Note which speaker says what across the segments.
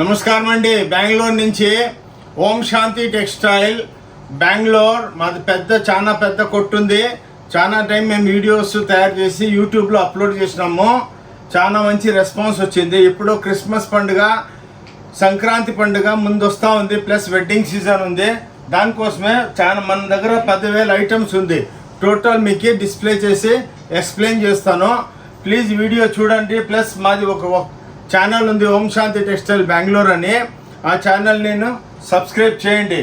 Speaker 1: నమస్కారం అండి. బెంగళూరు నుంచి ఓం శాంతి టెక్స్టైల్ బెంగళూరు. మాది చాలా పెద్ద కొట్టుంది. చాలా టైం మేము వీడియోస్ తయారు చేసి యూట్యూబ్లో అప్లోడ్ చేసినాము. చాలా మంచి రెస్పాన్స్ వచ్చింది. ఇప్పుడు క్రిస్మస్ పండుగ, సంక్రాంతి పండుగ ముందు వస్తూ ఉంది, ప్లస్ వెడ్డింగ్ సీజన్ ఉంది. దానికోసమే మన దగ్గర 10,000 ఐటమ్స్ ఉంది. టోటల్ మీకు డిస్ప్లే చేసి ఎక్స్ప్లెయిన్ చేస్తాను. ప్లీజ్ వీడియో చూడండి. ప్లస్ మాది ఒక ఛానల్ ఉంది, ఓం శాంతి టెక్స్టైల్ బెంగళూరు అని. ఆ ఛానల్ నేను సబ్స్క్రైబ్ చేయండి.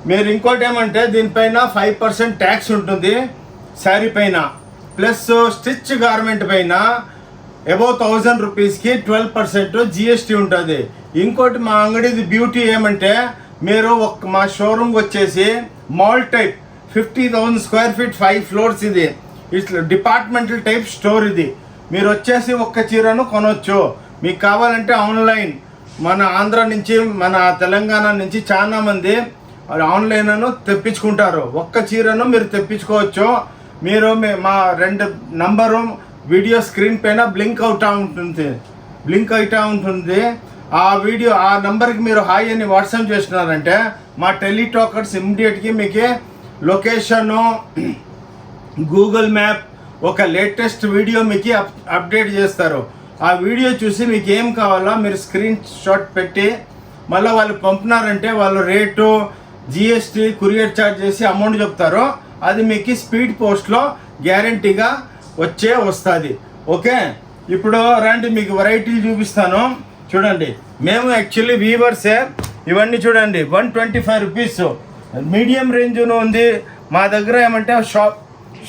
Speaker 1: మీరు ఇంకోటి ఏమంటే దీనిపైన 5% ట్యాక్స్ ఉంటుంది శారీ పైన, ప్లస్ స్టిచ్ గార్మెంట్ పైన అబౌవ్ 1000 రూపీస్కి 12% జిఎస్టీ ఉంటుంది. ఇంకోటి మా అంగడిది బ్యూటీ ఏమంటే, మీరు మా షోరూమ్ వచ్చేసి mall type 50,000 square feet 5 floors. ఇది ఇట్లా డిపార్ట్మెంటల్ టైప్ స్టోర్. ఇది మీరు వచ్చేసి ఒక్క చీరను కొనవచ్చు. మీకు కావాలంటే ఆన్లైన్, మన ఆంధ్ర నుంచి మన తెలంగాణ నుంచి చాలా మంది ఆన్లైన్ తెప్పించుకుంటారు. ఒక్క చీరను మీరు తెప్పించుకోవచ్చు. మీరు మా 2 నంబరు వీడియో స్క్రీన్ పైన బ్లింక్ అవుతూ ఉంటుంది. ఆ నంబర్కి మీరు హాయ్ అని వాట్సాప్ చేసినారంటే మా టెలిటాకర్స్ ఇమ్మీడియట్గా మీకు లొకేషను, గూగుల్ మ్యాప్, ఒక లేటెస్ట్ వీడియో మీకు అప్డేట్ చేస్తారు. ఆ వీడియో చూసి మీకు ఏం కావాలో మీరు స్క్రీన్ షాట్ పెట్టి మళ్ళీ వాళ్ళు పంపినారంటే వాళ్ళు రేటు, జిఎస్టీ, కొరియర్ ఛార్జ్ చేసి అమౌంట్ చెప్తారు. అది మీకు స్పీడ్ పోస్ట్లో గ్యారంటీగా వస్తుంది. ఓకే, ఇప్పుడు రండి మీకు వెరైటీలు చూపిస్తాను. చూడండి, మేము యాక్చువల్లీ వీవర్సే. ఇవన్నీ చూడండి 125 రూపీస్ మీడియం రేంజ్ను ఉంది. మా దగ్గర ఏమంటే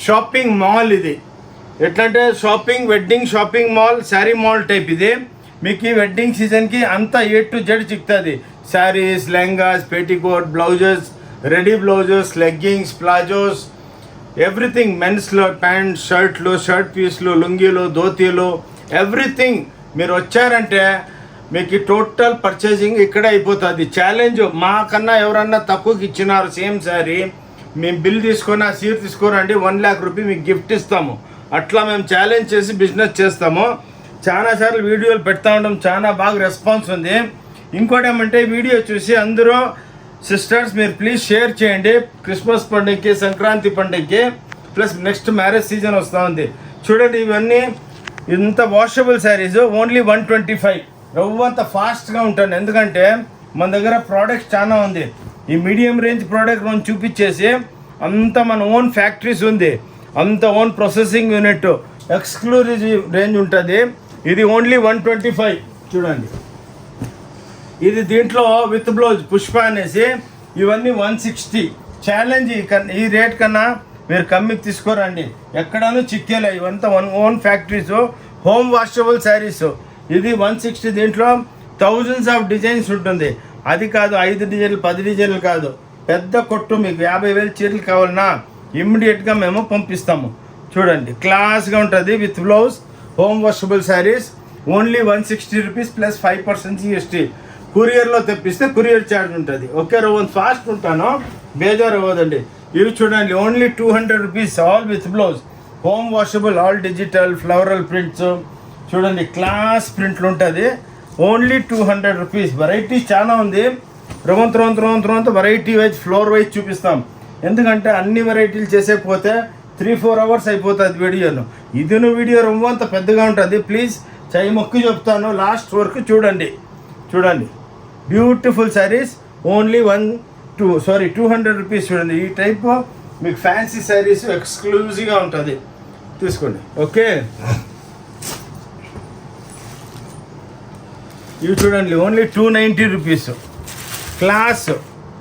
Speaker 1: షాపింగ్ మాల్. ఇది ఎట్లంటే wedding shopping mall, sari mall type. ఇది మీకు ఈ వెడ్డింగ్ సీజన్కి అంతా A to Z చిక్తుంది. Saris, lehengas, petticoat, blouses, ready blouses, leggings, palazzos, everything. మెన్స్లో ప్యాంట్, షర్ట్లు, షర్ట్ పీస్లు, లుంగీలు, ధోతీలు, ఎవ్రీథింగ్. మీరు వచ్చారంటే మీకు టోటల్ పర్చేసింగ్ ఇక్కడే అయిపోతుంది. ఛాలెంజ్, మాకన్నా ఎవరన్నా తక్కువకి ఇచ్చినారు సేమ్ శారీ, మేము బిల్ తీసుకొని ఆ సీర్ తీసుకోరండి, 1 lakh రూపీ మీకు గిఫ్ట్ ఇస్తాము. అట్లా మేము ఛాలెంజ్ చేసి బిజినెస్ చేస్తాము. చాలాసార్లు వీడియోలు పెడతా ఉంటాం, చాలా బాగా రెస్పాన్స్ ఉంది. ఇంకోటి ఏమంటే వీడియో చూసి అందరూ సిస్టర్స్ మీరు ప్లీజ్ షేర్ చేయండి. క్రిస్మస్ పండుగకి, సంక్రాంతి పండుగకి, ప్లస్ నెక్స్ట్ మ్యారేజ్ సీజన్ వస్తూ ఉంది. చూడండి, ఇవన్నీ ఇంత వాషబుల్ శారీస్ ఓన్లీ 125. రవ్వంత ఫాస్ట్గా ఉంటాను, ఎందుకంటే మన దగ్గర ప్రోడక్ట్స్ చాలా ఉంది. ఈ మీడియం రేంజ్ ప్రోడక్ట్ మనం చూపించేసి అంత మన ఓన్ ఫ్యాక్టరీస్ ఉంది, అంత own processing unit, exclusive range ఉంటుంది. ఇది ఓన్లీ 125. చూడండి, ఇది దీంట్లో విత్ బ్లౌజ్ పుష్ప అనేసి. ఇవన్నీ 160. ఛాలెంజ్, ఈ రేట్ కన్నా మీరు కమ్మికి తీసుకోరండి, ఎక్కడనూ చిక్కేలే. ఇవంతా own factories, home washable saris. ఇది 160. దీంట్లో థౌజండ్స్ ఆఫ్ డిజైన్స్ ఉంటుంది. అది కాదు 5 డిజైన్లు 10 డిజైన్లు కాదు, పెద్ద కొట్టు. మీకు 50,000 చీరలు కావాలన్నా ఇమ్మీడియట్గా మేము పంపిస్తాము. చూడండి, క్లాస్గా ఉంటుంది with blouse, home washable saris. Only 160 rupees plus 5% GST. కొరియర్లో తెప్పిస్తే కొరియర్ ఛార్జ్ ఉంటుంది. ఓకే, ఫాస్ట్ ఉంటాను, బేజారు అవ్వదండి. ఇవి చూడండి, only 200 rupees, all with blouse, home washable, all digital, floral prints. చూడండి, క్లాస్ ప్రింట్లు ఉంటుంది. Only 200 rupees. వెరైటీస్ చాలా ఉంది. రవంత వెరైటీ వైజ్, ఫ్లోర్ వైజ్ చూపిస్తాం. ఎందుకంటే అన్ని వెరైటీలు చేసేకపోతే 3-4 అవర్స్ అయిపోతుంది వీడియోను. ఇది వీడియో రొమ్మంత పెద్దగా ఉంటుంది. ప్లీజ్ చెయ్యి మొక్కి చెప్తాను, లాస్ట్ వరకు చూడండి. Beautiful saris, only 200 rupees. చూడండి, ఈ టైప్ మీకు ఫ్యాన్సీ శారీస్ ఎక్స్క్లూజివ్గా ఉంటుంది, తీసుకోండి. ఓకే, ఇవి చూడండి, only 290 rupees. Class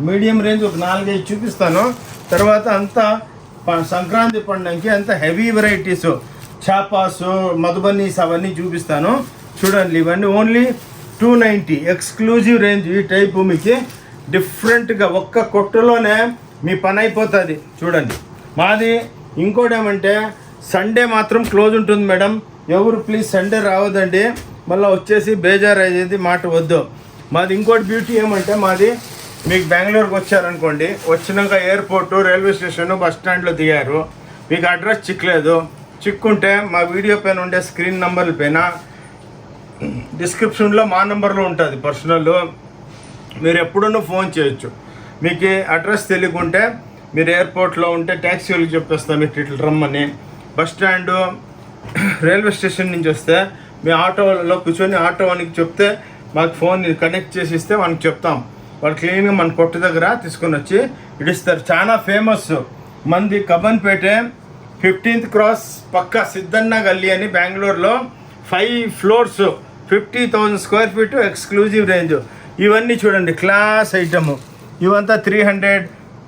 Speaker 1: medium range ఒక 4-5 చూపిస్తాను. తర్వాత అంతా సంక్రాంతి పండుగకి అంత హెవీ వెరైటీస్, చాపాస్, మధుబనీస్ అవన్నీ చూపిస్తాను. చూడండి, ఇవన్నీ ఓన్లీ 290 ఎక్స్క్లూజివ్ రేంజ్. ఈ టైపు మీకు డిఫరెంట్గా ఒక్క కొట్టులోనే మీ పని అయిపోతుంది. చూడండి, మాది ఇంకోటి ఏమంటే సండే మాత్రం క్లోజ్ ఉంటుంది మేడం. ఎవరు ప్లీజ్ సండే రావద్దండి, మళ్ళీ వచ్చేసి బేజారు అయ్యేది మాట వద్దు. మాది ఇంకోటి బ్యూటీ ఏమంటే, మాది మీకు బెంగళూరుకి వచ్చారనుకోండి, వచ్చినాక ఎయిర్పోర్టు, రైల్వే స్టేషను, బస్ స్టాండ్లో దిగారు, మీకు అడ్రస్ చిక్కలేదు, చిక్కుంటే మా వీడియో పైన ఉండే స్క్రీన్ నంబర్ల పైన డిస్క్రిప్షన్లో మా నెంబర్లో ఉంటుంది పర్సనల్, మీరు ఎప్పుడూ ఫోన్ చేయొచ్చు. మీకు అడ్రస్ తెలియకుంటే మీరు ఎయిర్పోర్ట్లో ఉంటే ట్యాక్సీ వాళ్ళకి చెప్పేస్తాం మీకు ఇట్లా రమ్మని. బస్ స్టాండు రైల్వే స్టేషన్ నుంచి వస్తే మీ ఆటోలో కూర్చొని ఆటో వానికి చెప్తే మాకు ఫోన్ కనెక్ట్ చేసి ఇస్తే మనకి చెప్తాం, వాళ్ళు క్లీన్గా మన కొట్టు దగ్గర తీసుకొని వచ్చి ఇడిస్తారు. చాలా ఫేమస్ మంది కబ్బన్పేట 15th క్రాస్ పక్క సిద్ధన్న గల్లీ అని బెంగళూరులో 5 floors 50,000 square feet exclusive range. ఇవన్నీ చూడండి క్లాస్ ఐటమ్, ఇవంతా 300.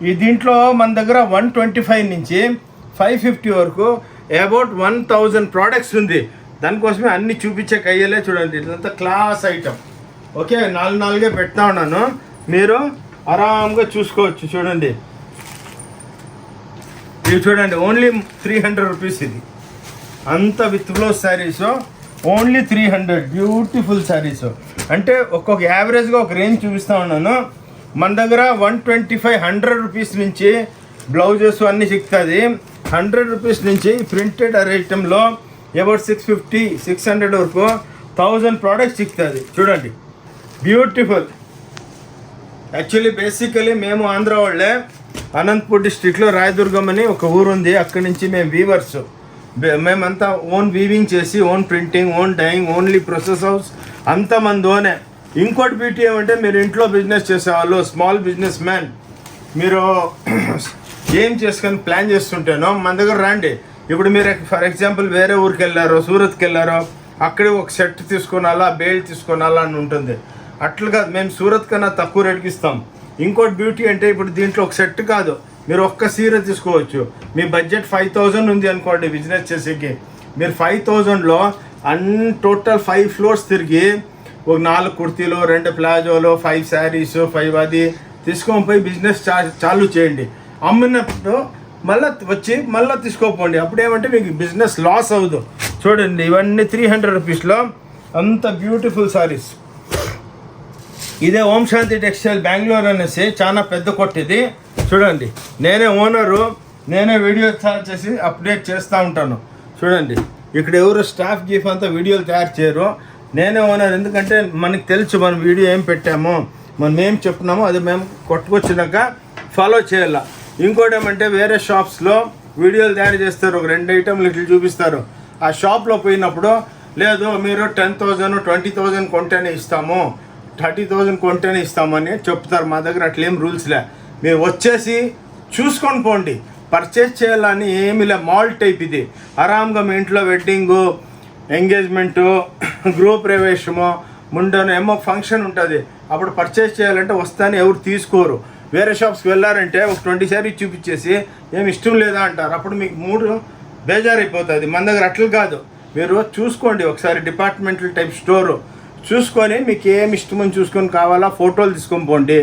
Speaker 1: ఈ దీంట్లో మన దగ్గర 125 నుంచి 550 వరకు అబౌట్ 1000 ప్రోడక్ట్స్ ఉంది. దానికోసమే అన్ని చూపించే కయ్యలే చూడండి, ఇదంతా క్లాస్ ఐటమ్. ఓకే, 4 పెడతా ఉన్నాను, మీరు ఆరాంగా చూసుకోవచ్చు. చూడండి ఇవి చూడండి, ఓన్లీ 300 రూపీస్. ఇది అంత with blouse saris only 300. Beautiful saris. అంటే ఒక్కొక్క యావరేజ్గా ఒక రేంజ్ చూపిస్తూ ఉన్నాను. మన దగ్గర 125-100 రూపీస్ నుంచి బ్లౌజెస్ అన్నీ సిక్కుతుంది. 100 రూపీస్ నుంచి ప్రింటెడ్ ఐటెంలో అబౌట్ 650-600 వరకు 1000 ప్రోడక్ట్స్ సిక్కుతుంది. చూడండి బ్యూటిఫుల్. యాక్చువల్లీ బేసికలీ మేము ఆంధ్ర వాళ్ళే. అనంతపూర్ డిస్ట్రిక్ట్లో రాయదుర్గం అని ఒక ఊరు ఉంది, అక్కడి నుంచి మేము వీవర్స్. మేమంతా ఓన్ వీవింగ్ చేసి own printing, own dyeing, only process house అంతా మంది ఓనే. ఇంకోటి బ్యూటీ ఏమంటే మీరు ఇంట్లో బిజినెస్ చేసేవాళ్ళు, స్మాల్ బిజినెస్ మ్యాన్, మీరు ఏం చేసుకొని ప్లాన్ చేస్తుంటేనో మన దగ్గర రండి. ఇప్పుడు మీరు ఫర్ ఎగ్జాంపుల్ వేరే ఊరికి వెళ్ళారో, సూరత్కి వెళ్ళారో, అక్కడే ఒక సెట్ తీసుకోనాలా, బేల్ తీసుకోనాలా అని ఉంటుంది. అట్లుగా మేము సూరత్ కన్నా తక్కువ రేటుకి ఇస్తాం. ఇంకోటి బ్యూటీ అంటే ఇప్పుడు దీంట్లో ఒక సెట్ కాదు, మీరు ఒక్క సీర తీసుకోవచ్చు. మీ బడ్జెట్ 5000 ఉంది అనుకోండి బిజినెస్ చేసేకి, మీరు 5000లో టోటల్ 5 floors తిరిగి ఒక 4 కుర్తీలు, 2 ప్లాజోలు, 5 శారీస్, 5 అది తీసుకొని పోయి బిజినెస్ చాలు చేయండి. అమ్మినప్పుడు మళ్ళీ వచ్చి మళ్ళీ తీసుకోపోండి. అప్పుడు ఏమంటే మీకు బిజినెస్ లాస్ అవ్వదు. చూడండి ఇవన్నీ 300 రూపీస్లో అంత బ్యూటిఫుల్ శారీస్. ఇదే ఓం శాంతి టెక్స్టైల్ బెంగళూరు అనేసి చాలా పెద్ద కొట్టిది. చూడండి నేనే ఓనరు, నేనే వీడియో తయారు చేసి అప్డేట్ చేస్తూ ఉంటాను. చూడండి ఇక్కడ ఎవరు స్టాఫ్ గీఫ్ అంతా వీడియోలు తయారు చేయరు, నేనే ఓనర్. ఎందుకంటే మనకు తెలుసు మనం వీడియో ఏం పెట్టామో, మనం ఏం చెప్తున్నామో అది మేము కొట్టుకొచ్చినాక ఫాలో చేయాల. ఇంకోటి ఏమంటే వేరే షాప్స్లో వీడియోలు తయారు చేస్తారు, ఒక 2 ఐటెంలు ఇట్లా చూపిస్తారు. ఆ షాప్లో పోయినప్పుడు లేదు మీరు 10,000 20,000 కొంటేనే ఇస్తాము, 30,000 కొంటేనే ఇస్తామని చెప్తారు. మా దగ్గర అట్లేం రూల్స్లే, మీరు వచ్చేసి చూసుకొని పోండి. పర్చేజ్ చేయాలని ఏమి లే, మాల్ టైప్ ఇది. ఆరామ్గా మీ ఇంట్లో వెడ్డింగు, ఎంగేజ్మెంటు, గృహ ప్రవేశము, ముండను ఏమో ఫంక్షన్ ఉంటుంది, అప్పుడు పర్చేజ్ చేయాలంటే వస్తానే ఎవరు తీసుకోరు. వేరే షాప్స్కి వెళ్ళారంటే ఒక 20 శారీ చూపించేసి ఏమి ఇష్టం లేదా అంటారు, అప్పుడు మీకు మూడు బేజారైపోతుంది. మన దగ్గర అట్లా కాదు, మీరు చూసుకోండి ఒకసారి. డిపార్ట్మెంటల్ టైప్ స్టోరు చూసుకొని మీకు ఏమి ఇష్టమని చూసుకొని కావాలా ఫోటోలు తీసుకొని పోండి.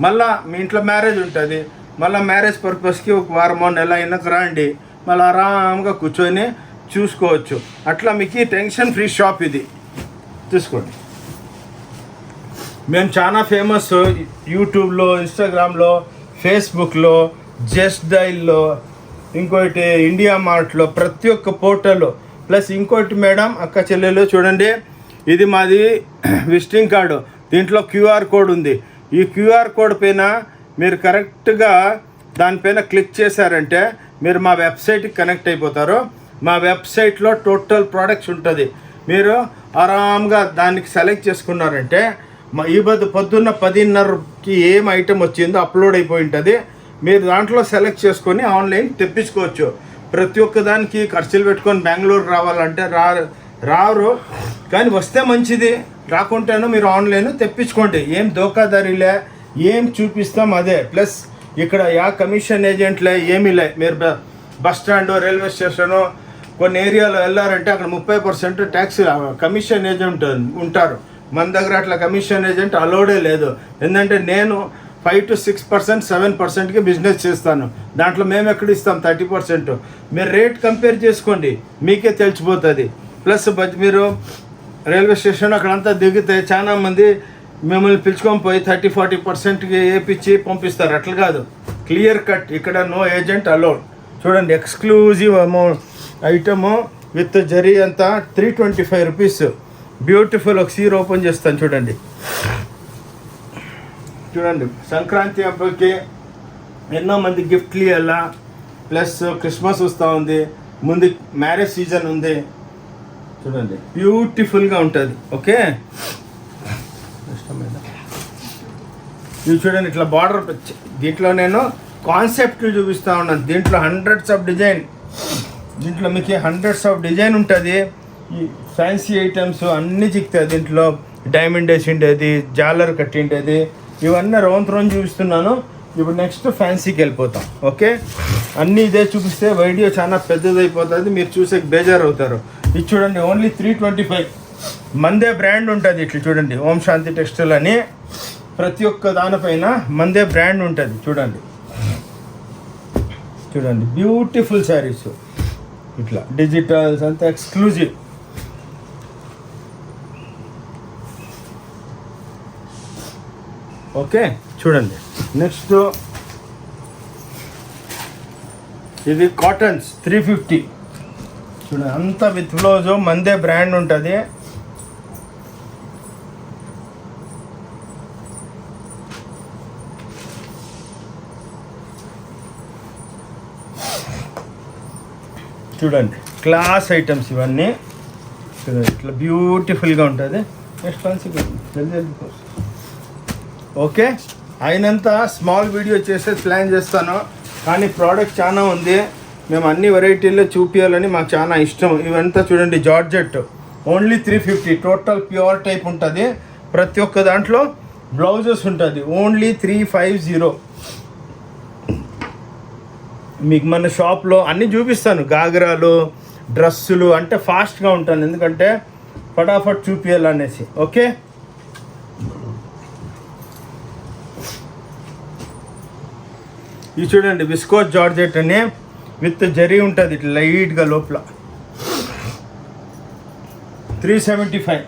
Speaker 1: మళ్ళీ మీ ఇంట్లో మ్యారేజ్ ఉంటుంది, మళ్ళీ మ్యారేజ్ పర్పస్కి ఒక వారమో నెల అయినాక రండి, మళ్ళీ ఆరామ్గా కూర్చొని చూసుకోవచ్చు. అట్లా మీకు టెన్షన్ ఫ్రీ షాప్ ఇది. చూసుకోండి మేము చాలా ఫేమస్ యూట్యూబ్లో, ఇన్స్టాగ్రామ్లో, ఫేస్బుక్లో, జస్ట్ డైల్లో, ఇంకోటి ఇండియా మార్ట్లో, ప్రతి ఒక్క పోర్టల్లో. ప్లస్ ఇంకోటి మేడం అక్క చెల్లెలు చూడండి, ఇది మాది విజిటింగ్ కార్డు, దీంట్లో క్యూఆర్ కోడ్ ఉంది. ఈ క్యూఆర్ కోడ్ పైన మీరు కరెక్ట్గా దానిపైన క్లిక్ చేశారంటే మీరు మా వెబ్సైట్కి కనెక్ట్ అయిపోతారు. మా వెబ్సైట్లో టోటల్ ప్రోడక్ట్స్ ఉంటుంది. మీరు ఆరామ్గా దానికి సెలెక్ట్ చేసుకున్నారంటే ఈ పొద్దున్న 10:30కి ఏం ఐటెం వచ్చిందో అప్లోడ్ అయిపోయి ఉంటుంది. మీరు దాంట్లో సెలెక్ట్ చేసుకొని ఆన్లైన్ తెప్పించుకోవచ్చు. ప్రతి ఒక్క దానికి ఖర్చులు పెట్టుకొని బెంగళూరు రావాలంటే రారు, కానీ వస్తే మంచిది, రాకుంటేనూ మీరు ఆన్లైన్ తెప్పించుకోండి. ఏం దోకాదారిలే, ఏం చూపిస్తాం అదే. ప్లస్ ఇక్కడ కమిషన్ ఏజెంట్లే ఏమీ లే. మీరు బస్ స్టాండు, రైల్వే స్టేషను, కొన్ని ఏరియాలో వెళ్ళారంటే అక్కడ 30% ట్యాక్స్ కమిషన్ ఏజెంట్ ఉంటారు. మన దగ్గర అట్లా కమిషన్ ఏజెంట్ అలౌడే లేదు. ఎందుకంటే నేను 5 to 6%, 7%కి బిజినెస్ చేస్తాను. దాంట్లో మేము ఎక్కడ ఇస్తాం 30%. మీరు రేట్ కంపేర్ చేసుకోండి, మీకే తెలిసిపోతుంది. ప్లస్ మీరు రైల్వే స్టేషన్ అక్కడంతా దిగితే చాలామంది మిమ్మల్ని పిలుచుకొని పోయి 30-40%కి వేపించి పంపిస్తారు. అట్లా కాదు, క్లియర్ కట్, ఇక్కడ నో ఏజెంట్ అలౌడ్. చూడండి ఎక్స్క్లూజివ్ ఐటము విత్ జరీ అంతా 325 రూపీస్. బ్యూటిఫుల్. ఒక సీర ఓపెన్ చేస్తాను చూడండి. చూడండి, సంక్రాంతి అప్పటికి ఎన్నో మంది గిఫ్ట్లు ఇవ్వాలా, ప్లస్ క్రిస్మస్ వస్తూ ఉంది, ముందు మ్యారేజ్ సీజన్ ఉంది. చూడండి బ్యూటిఫుల్గా ఉంటుంది. ఓకే, ఇవి చూడండి ఇట్లా బార్డర్. దీంట్లో నేను కాన్సెప్ట్లు చూపిస్తూ ఉన్నాను. దీంట్లో హండ్రెడ్స్ ఆఫ్ డిజైన్, దీంట్లో మీకు హండ్రెడ్స్ ఆఫ్ డిజైన్ ఉంటుంది. ఈ ఫ్యాన్సీ ఐటమ్స్ అన్నీ చిక్తాయి. దీంట్లో డైమండ్ వేసి ఉండేది, జాలర్ కట్టి ఉండేది, ఇవన్నీ రౌండ్ చూపిస్తున్నాను. ఇప్పుడు నెక్స్ట్ ఫ్యాన్సీకి వెళ్ళిపోతాం. ఓకే, అన్నీ ఇదే చూపిస్తే వీడియో చాలా పెద్దదైపోతుంది, మీరు చూసే బేజారు అవుతారు. ఇది చూడండి ఓన్లీ 325. మందే బ్రాండ్ ఉంటుంది. ఇట్లా చూడండి, ఓం శాంతి టెక్స్టైల్ అని ప్రతి ఒక్క దానిపైన మందే బ్రాండ్ ఉంటుంది. చూడండి చూడండి బ్యూటిఫుల్ శారీస్, ఇట్లా డిజిటల్స్ అంతా ఎక్స్క్లూజివ్. ఓకే, చూడండి నెక్స్ట్ ఇది కాటన్స్ 350. చూడండి అంతా విత్ బ్లౌజ్, మందే బ్రాండ్ ఉంటుంది. చూడండి క్లాస్ ఐటమ్స్ ఇవన్నీ. చూడండి ఇట్లా బ్యూటిఫుల్గా ఉంటుంది. నెక్స్ట్ ఫ్యాన్సీ జల్దీ. ఓకే, అయినంత స్మాల్ వీడియో చేసే ప్లాన్ చేస్తాను, కానీ ప్రోడక్ట్ చాలా ఉంది. మేము అన్ని వెరైటీల్లో చూపించాలని మాకు చాలా ఇష్టం. ఇవంతా చూడండి georgette only 350. Total pure type ఉంటుంది. ప్రతి ఒక్క దాంట్లో బ్లౌజెస్ ఉంటుంది. ఓన్లీ 350. మీకు మన షాప్లో అన్నీ చూపిస్తాను. గాగ్రాలు, డ్రెస్సులు అంటే ఫాస్ట్గా ఉంటాను, ఎందుకంటే ఫటాఫట్ చూపించాలనేసి. ఓకే, ఇది చూడండి విస్కోస్ జార్జెట్ అని విత్ జరీ ఉంటుంది, ఇట్లా లైట్గా లోపల 375.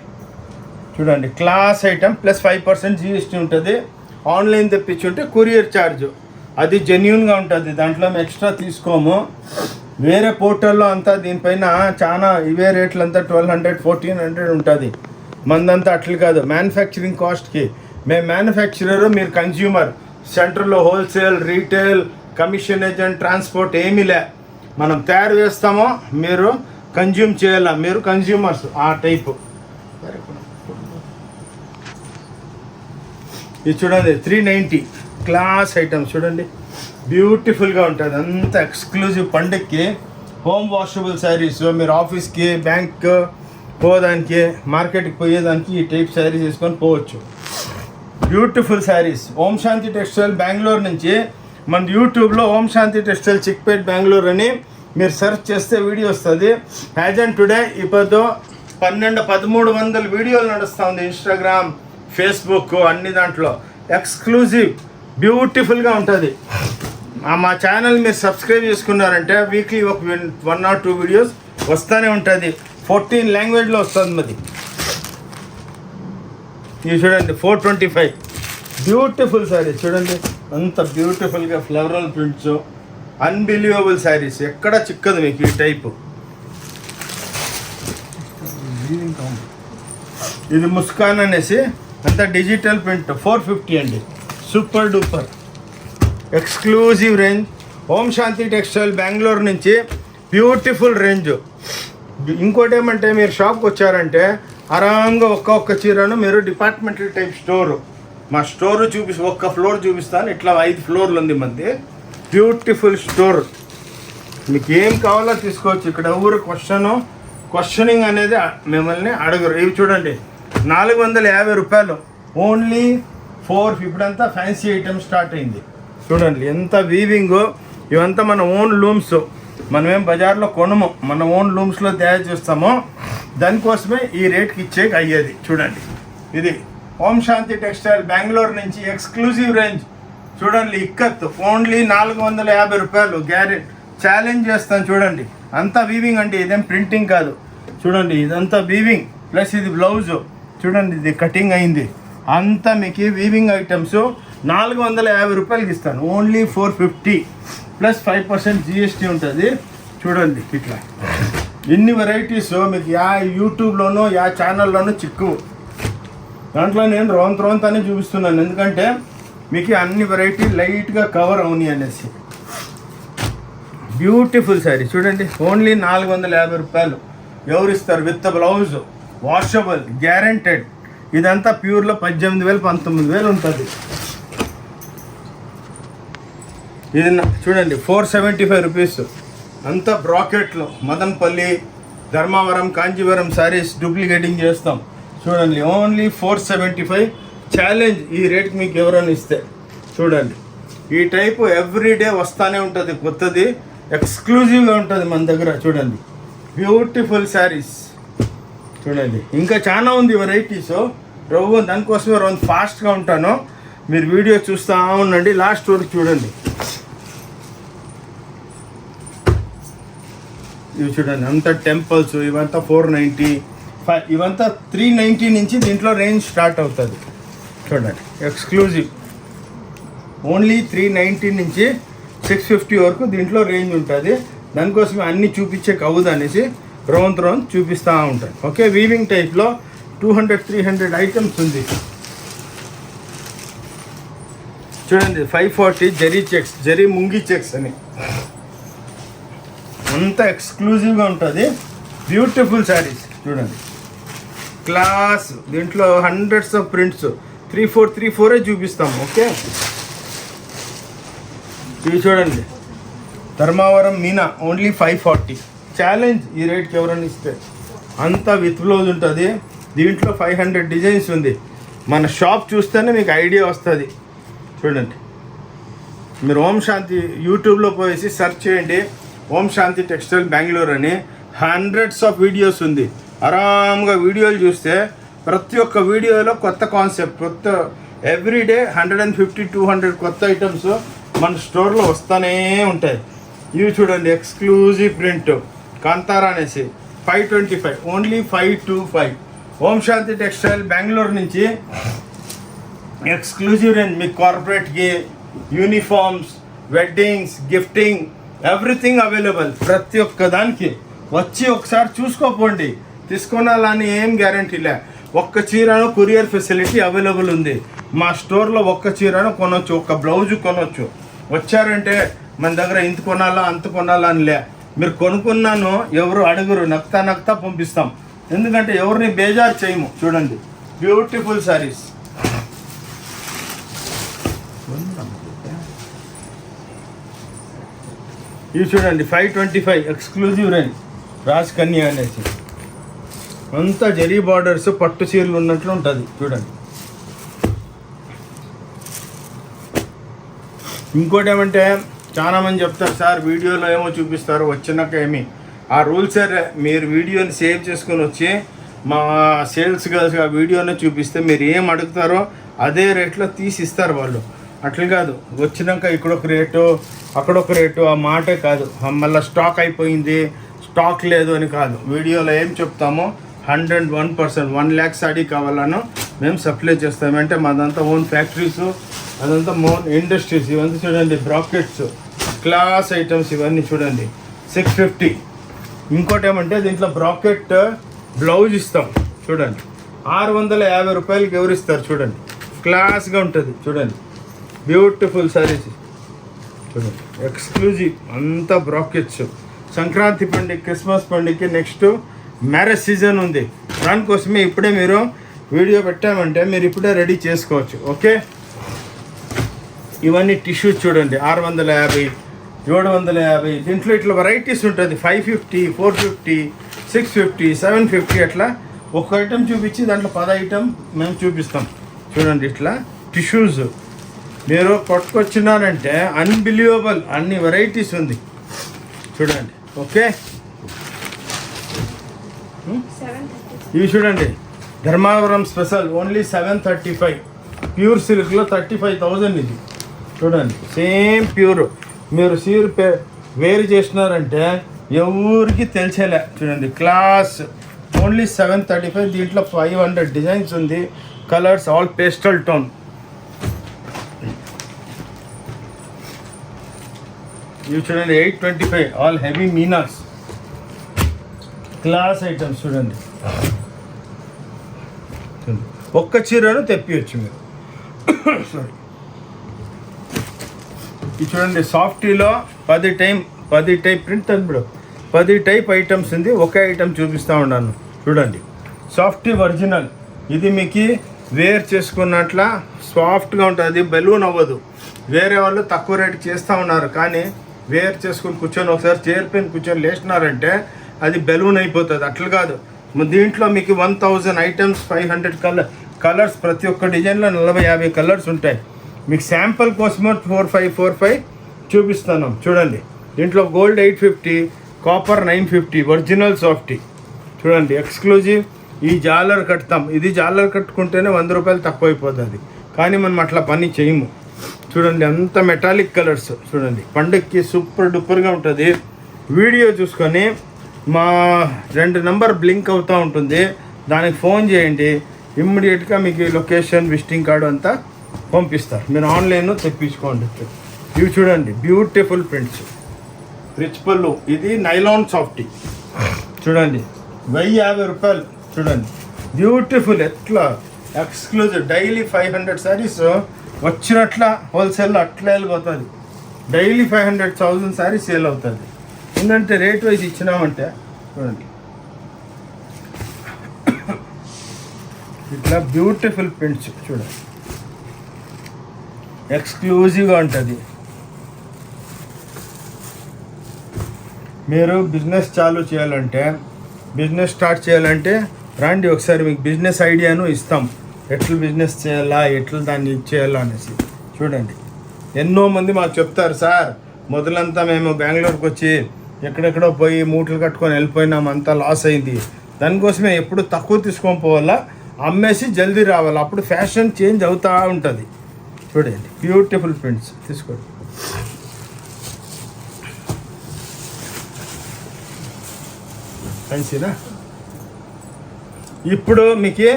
Speaker 1: చూడండి క్లాస్ ఐటమ్, ప్లస్ 5% GST ఉంటుంది. ఆన్లైన్ తెప్పించుంటే కొరియర్ ఛార్జ్ అది జెన్యూన్గా ఉంటుంది, దాంట్లో మేము ఎక్స్ట్రా తీసుకోము. వేరే పోర్టల్లో అంతా దీనిపైన చాలా ఇవే రేట్లు అంతా 1200, 1400 ఉంటుంది. మందంతా అట్లా కాదు. మ్యానుఫ్యాక్చరింగ్ కాస్ట్కి మేము మ్యానుఫ్యాక్చరర్, మీరు కన్జ్యూమర్. సెంటర్లో wholesale, retail, commission agent, transport ఏమీ లే. మనం తయారు చేస్తామో మీరు కన్జ్యూమ్ చేయాలా, మీరు కన్జ్యూమర్స్ ఆ టైపు. ఇది చూడండి 390 క్లాస్ ఐటమ్స్. చూడండి బ్యూటిఫుల్గా ఉంటుంది, అంత ఎక్స్క్లూజివ్. పండక్కి హోమ్ వాషబుల్ శారీస్, మీరు ఆఫీస్కి, బ్యాంక్ పోదానికి, మార్కెట్కి పోయేదానికి ఈ టైప్ శారీస్ వేసుకొని పోవచ్చు. బ్యూటిఫుల్ శారీస్. ఓం శాంతి టెక్స్టైల్ బెంగళూరు నుంచి మన యూట్యూబ్లో ఓం శాంతి టెక్స్టైల్ చిక్పేట్ బెంగళూరు అని మీరు సెర్చ్ చేస్తే వీడియో వస్తుంది. యాజ్ అండ్ టుడే ఇప్పుడు 1200-1300 వీడియోలు నడుస్తుంది. ఇన్స్టాగ్రామ్, ఫేస్బుక్ అన్ని దాంట్లో ఎక్స్క్లూజివ్ బ్యూటిఫుల్గా ఉంటుంది. మా ఛానల్ మీరు సబ్స్క్రైబ్ చేసుకున్నారంటే వీక్లీ ఒక 1 or 2 వీడియోస్ వస్తూనే ఉంటుంది. 14 లాంగ్వేజ్లో వస్తుంది మాది. ఇది చూడండి 425 బ్యూటిఫుల్ శారీస్. చూడండి అంత బ్యూటిఫుల్గా ఫ్లవరల్ ప్రింట్స్, అన్బిలీవబుల్ శారీస్, ఎక్కడ చిక్కదు మీకు ఈ టైపు. ఇది ముస్కాన్ అనేసి అంత డిజిటల్ ప్రింట్ 450 అండి. Super duper exclusive range. Om Shanti textile Bengaluru నుంచి బ్యూటిఫుల్ రేంజ్. ఇంకోటి ఏమంటే మీరు షాప్కి వచ్చారంటే ఆరాంగా ఒక్కొక్క చీరను మీరు డిపార్ట్మెంటల్ టైప్ స్టోరు, మా స్టోరు ఒక్క ఫ్లోర్ చూపిస్తాను. ఇట్లా 5 ఫ్లోర్లు ఉంది మంది. బ్యూటిఫుల్ స్టోర్, మీకు ఏం కావాలో తీసుకోవచ్చు. ఇక్కడ ఎవరు క్వశ్చనింగ్ అనేది మిమ్మల్ని అడగరు. ఇవి చూడండి 450 రూపాయలు ఓన్లీ 4. ఇప్పుడంతా ఫ్యాన్సీ ఐటమ్ స్టార్ట్ అయింది. చూడండి ఎంత వీవింగ్. ఇవంతా మన ఓన్ లూమ్స్, మనమేం బజార్లో కొనము, మన ఓన్ లూమ్స్లో తయారు చేస్తాము. దానికోసమే ఈ రేట్కి ఇచ్చేకి అయ్యేది. చూడండి ఇది ఓం శాంతి టెక్స్టైల్ బెంగళూరు నుంచి ఎక్స్క్లూజివ్ రేంజ్. చూడండి ఇక్కత్ ఓన్లీ 450 రూపాయలు. గ్యారెంటీ ఛాలెంజ్ చేస్తాను. చూడండి అంతా వీవింగ్ అంటే ఇదేం ప్రింటింగ్ కాదు. చూడండి ఇదంతా వీవింగ్, ప్లస్ ఇది బ్లౌజు. చూడండి ఇది కటింగ్ అయింది. అంతా మీకు వీవింగ్ ఐటమ్స్ 450 రూపాయలకి ఇస్తాను. ఓన్లీ 450 ప్లస్ 5% GST ఉంటుంది. చూడండి ఇట్లా ఇన్ని వెరైటీస్ మీకు యా యూట్యూబ్లోనో యా ఛానల్లోనూ చిక్కు. దాంట్లో నేను రోంత అని చూపిస్తున్నాను, ఎందుకంటే మీకు అన్ని వెరైటీ లైట్గా కవర్ అవుని అనేసి. బ్యూటిఫుల్ శారీ చూడండి, ఓన్లీ 450 రూపాయలు. ఎవరు ఇస్తారు? With blouse, washable, guaranteed. ఇదంతా ప్యూర్లో 18,000 19,000 ఉంటుంది. ఇది చూడండి 475 రూపీస్. అంతా బ్రాకెట్లో మదన్పల్లి, ధర్మవరం, కాంజీవరం శారీస్ డూప్లికేటింగ్ చేస్తాం. చూడండి ఓన్లీ 475. ఛాలెంజ్ ఈ రేట్కి మీకు ఎవరైనా ఇస్తే. చూడండి ఈ టైపు ఎవ్రీడే వస్తూనే ఉంటుంది, కొత్తది ఎక్స్క్లూజివ్గా ఉంటుంది మన దగ్గర. చూడండి బ్యూటిఫుల్ శారీస్ చూడండి. ఇంకా చాలా ఉంది వెరైటీస్. దానికోసమే రోజు ఫాస్ట్గా ఉంటాను, మీరు వీడియో చూస్తూ ఉండండి, లాస్ట్ వరకు చూడండి. ఇవి చూడండి అంతా టెంపుల్స్. ఇవంతా 490, ఇవంతా 390 నుంచి దీంట్లో రేంజ్ స్టార్ట్ అవుతుంది. చూడండి ఎక్స్క్లూజివ్ ఓన్లీ 390 నుంచి 650 వరకు దీంట్లో రేంజ్ ఉంటుంది. దానికోసమే అన్నీ చూపించే కవుదు అనేసి రౌండ్ చూపిస్తూ ఉంటాను. ఓకే, వీవింగ్ టైప్లో 200-300 ఐటమ్స్ ఉంది. చూడండి 540 జరీ చెక్స్, జరీ ముంగి చెక్స్ అని అంతా ఎక్స్క్లూజివ్గా ఉంటుంది. బ్యూటిఫుల్ శారీస్ చూడండి, క్లాస్. దీంట్లో హండ్రెడ్స్ ఆఫ్ ప్రింట్స్ 3-4 చూపిస్తాము. ఓకే, ఇవి చూడండి ధర్మవరం మీనా ఓన్లీ 540. ఛాలెంజ్ ఈ రేట్కి ఎవరైనా ఇస్తే. అంతా విత్ బ్లౌజ్ ఉంటుంది. దీంట్లో 500 డిజైన్స్ ఉంది. మన షాప్ చూస్తేనే మీకు ఐడియా వస్తుంది. చూడండి, మీరు ఓం శాంతి యూట్యూబ్లో పోయేసి సెర్చ్ చేయండి, ఓం శాంతి టెక్స్టైల్ బెంగళూరు అని. హండ్రెడ్స్ ఆఫ్ వీడియోస్ ఉంది. ఆరామ్గా వీడియోలు చూస్తే ప్రతి ఒక్క వీడియోలో కొత్త కాన్సెప్ట్, కొత్త ఎవ్రీడే 150-200 కొత్త ఐటమ్స్ మన స్టోర్లో వస్తూనే ఉంటాయి. ఇవి చూడండి ఎక్స్క్లూజివ్ ప్రింట్ కాంతారా అనేసి 525, ఓన్లీ 525. ఓం శాంతి టెక్స్టైల్ బెంగళూరు నుంచి ఎక్స్క్లూజివ్ రేంజ్. మీకు కార్పొరేట్కి, uniforms, weddings, gifting, everything available. ప్రతి ఒక్క దానికి వచ్చి ఒకసారి చూసుకోపోండి. తీసుకున్నాలని ఏం గ్యారంటీలే. ఒక్క చీరను కొరియర్ ఫెసిలిటీ అవైలబుల్ ఉంది. మా స్టోర్లో ఒక్క చీరను కొనవచ్చు, ఒక్క బ్లౌజ్ కొనవచ్చు. వచ్చారంటే మన దగ్గర ఇంత కొనాలా అంత కొనాలా అని లే. మీరు కొనుక్కున్నాను ఎవరు అడుగురు, నక్తా పంపిస్తాం. ఎందుకంటే ఎవరిని బేజారు చేయము. చూడండి బ్యూటిఫుల్ శారీస్. ఇవి చూడండి 525 ఎక్స్క్లూజివ్ రేంజ్, రాజ్ కన్యా అనేసి. అంతా జరీ బార్డర్స్, పట్టు చీరలు ఉన్నట్లు ఉంటుంది. చూడండి ఇంకోటి ఏమంటే చాలామంది చెప్తారు, సార్ వీడియోలో ఏమో చూపిస్తారు, వచ్చినాక ఏమి. ఆ రూల్స్ మీరు వీడియోని సేవ్ చేసుకొని వచ్చి మా సేల్స్ గర్ల్స్ ఆ వీడియోని చూపిస్తే మీరు ఏం అడుగుతారో అదే రేట్లో తీసి ఇస్తారు వాళ్ళు. అట్లా కాదు, వచ్చినాక ఇక్కడొక రేటు అక్కడొక రేటు, ఆ మాటే కాదు. మళ్ళీ స్టాక్ అయిపోయింది, స్టాక్ లేదు అని కాదు. వీడియోలో ఏం చెప్తామో 101%, 1 lakh సాడీ కావాలనో మేము సప్లై చేస్తాం. అంటే మాదంతా ఓన్ ఫ్యాక్టరీస్, అదంతా ఓన్ ఇండస్ట్రీస్. ఇవంతా చూడండి బ్రాకెట్స్, క్లాస్ ఐటమ్స్. ఇవన్నీ చూడండి 650. ఇంకోటి ఏమంటే దీంట్లో బ్రాకెట్ బ్లౌజ్ ఇస్తాం. చూడండి 650 రూపాయలకి ఎవరు ఇస్తారు? చూడండి క్లాస్గా ఉంటుంది. చూడండి బ్యూటిఫుల్ సారీస్ చూడండి ఎక్స్క్లూజివ్. అంతా బ్రాకెట్స్. సంక్రాంతి పండుగ, క్రిస్మస్ పండుగకి, నెక్స్ట్ మ్యారేజ్ సీజన్ ఉంది. దానికోసమే ఇప్పుడే మీరు వీడియో పెట్టామంటే మీరు ఇప్పుడే రెడీ చేసుకోవచ్చు. ఓకే, ఇవన్నీ టిష్యూస్ చూడండి 650, 750. దీంట్లో ఇట్లా వెరైటీస్ ఉంటుంది. 550, 450, 650, 750 అట్లా. ఒక ఐటమ్ చూపించి దాంట్లో 10 ఐటమ్ మేము చూపిస్తాం. చూడండి ఇట్లా టిష్యూస్ మీరు పట్టుకొచ్చినారంటే అన్బిలీవబుల్, అన్ని వెరైటీస్ ఉంది. చూడండి ఓకే, ఇవి చూడంండి ధర్మవరం స్పెషల్ ఓన్లీ 735. ప్యూర్ సిల్క్లో 35,000 ఇది. చూడండి సేమ్ ప్యూర్. మీరు సీర్ వేరు చేసినారంటే ఎవరికి తెలిసేలే. చూడండి క్లాస్ ఓన్లీ 735. దీంట్లో 500 డిజైన్స్ ఉంది, కలర్స్ ఆల్ పేస్టల్ టోన్. ఇవి చూడండి 825 all heavy Meena's. Class items చూడండి. ఒక్క చీరను తెప్పియచ్చు మీరు. సారీ, ఇది చూడండి సాఫ్టీలో 10 టైప్ ప్రింట్ ఇప్పుడు 10 టైప్ ఐటమ్స్ ఉంది. ఒకే ఐటమ్ చూపిస్తూ ఉన్నాను చూడండి. సాఫ్టీ ఒరిజినల్, ఇది మీకు వేర్ చేసుకున్నట్ల సాఫ్ట్గా ఉంటుంది, బెలూన్ అవ్వదు. వేరే వాళ్ళు తక్కువ రేటు చేస్తూ ఉన్నారు, కానీ వేర్ చేసుకుని కూర్చొని ఒకసారి చైర్ పైన కూర్చొని లేచినారంటే అది బెలూన్ అయిపోతుంది. అట్లా కాదు, దీంట్లో మీకు 1000 ఐటమ్స్, 500 కలర్స్, ప్రతి ఒక్క డిజైన్లో 40-50 కలర్స్ ఉంటాయి. మీకు శాంపుల్ కోసమో 4-5 చూపిస్తాను చూడండి. దీంట్లో గోల్డ్ 850, కాపర్ 950, ఒరిజినల్ సాఫ్టీ చూడండి. ఎక్స్క్లూజివ్. ఈ జాలర్ కడతాం, ఇది జాలర్ కట్టుకుంటేనే 100 రూపాయలు తక్కువ అయిపోతుంది, కానీ మనం అట్లా పని చేయము. చూడండి అంత మెటాలిక్ కలర్స్ చూడండి. పండుగకి సూపర్ డూపర్గా ఉంటుంది. వీడియో చూసుకొని మా 2 నెంబర్ బ్లింక్ అవుతూ ఉంటుంది, దానికి ఫోన్ చేయండి. ఇమ్మీడియట్గా మీకు లొకేషన్, విజిటింగ్ కార్డు అంతా పంపిస్తారు. మీరు ఆన్లైన్ తెప్పించుకోండి. ఇవి చూడండి బ్యూటిఫుల్ ప్రింట్స్, రిచ్ పళ్ళు. ఇది నైలాన్ సాఫ్టీ చూడండి, 1050 రూపాయలు చూడండి. బ్యూటిఫుల్, ఎట్లా ఎక్స్క్లూజివ్. డైలీ 500 శారీస్ వచ్చినట్ల హోల్సేల్లో అట్లా వెళ్ళిపోతుంది. డైలీ 500,000 శారీస్ సేల్ అవుతుంది. ఎందుకంటే రేట్ వైజ్ ఇచ్చినామంటే చూడండి ఇట్లా బ్యూటిఫుల్ ప్రింట్స్ చూడండి, ఎక్స్క్లూజివ్గా ఉంటుంది. మీరు బిజినెస్ స్టార్ట్ చేయాలంటే రండి ఒకసారి, మీకు బిజినెస్ ఐడియాను ఇస్తాం. ఎట్లా బిజినెస్ చేయాలా, ఎట్లా దాన్ని చేయాలా అనేసి చూడండి. ఎన్నో మంది మాకు చెప్తారు, సార్ మొదలంతా మేము బెంగళూరుకి వచ్చి ఎక్కడెక్కడో పోయి మూటలు కట్టుకొని వెళ్ళిపోయినాం, అంతా లాస్ అయింది. దానికోసమే ఎప్పుడు తక్కువ తీసుకొని పోవాలా, అమ్మేసి జల్దీ రావాలి, అప్పుడు ఫ్యాషన్ చేంజ్ అవుతూ ఉంటుంది. చూడండి బ్యూటిఫుల్ ప్రింట్స్ తీసుకోండి. మంచిదా. ఇప్పుడు మీకు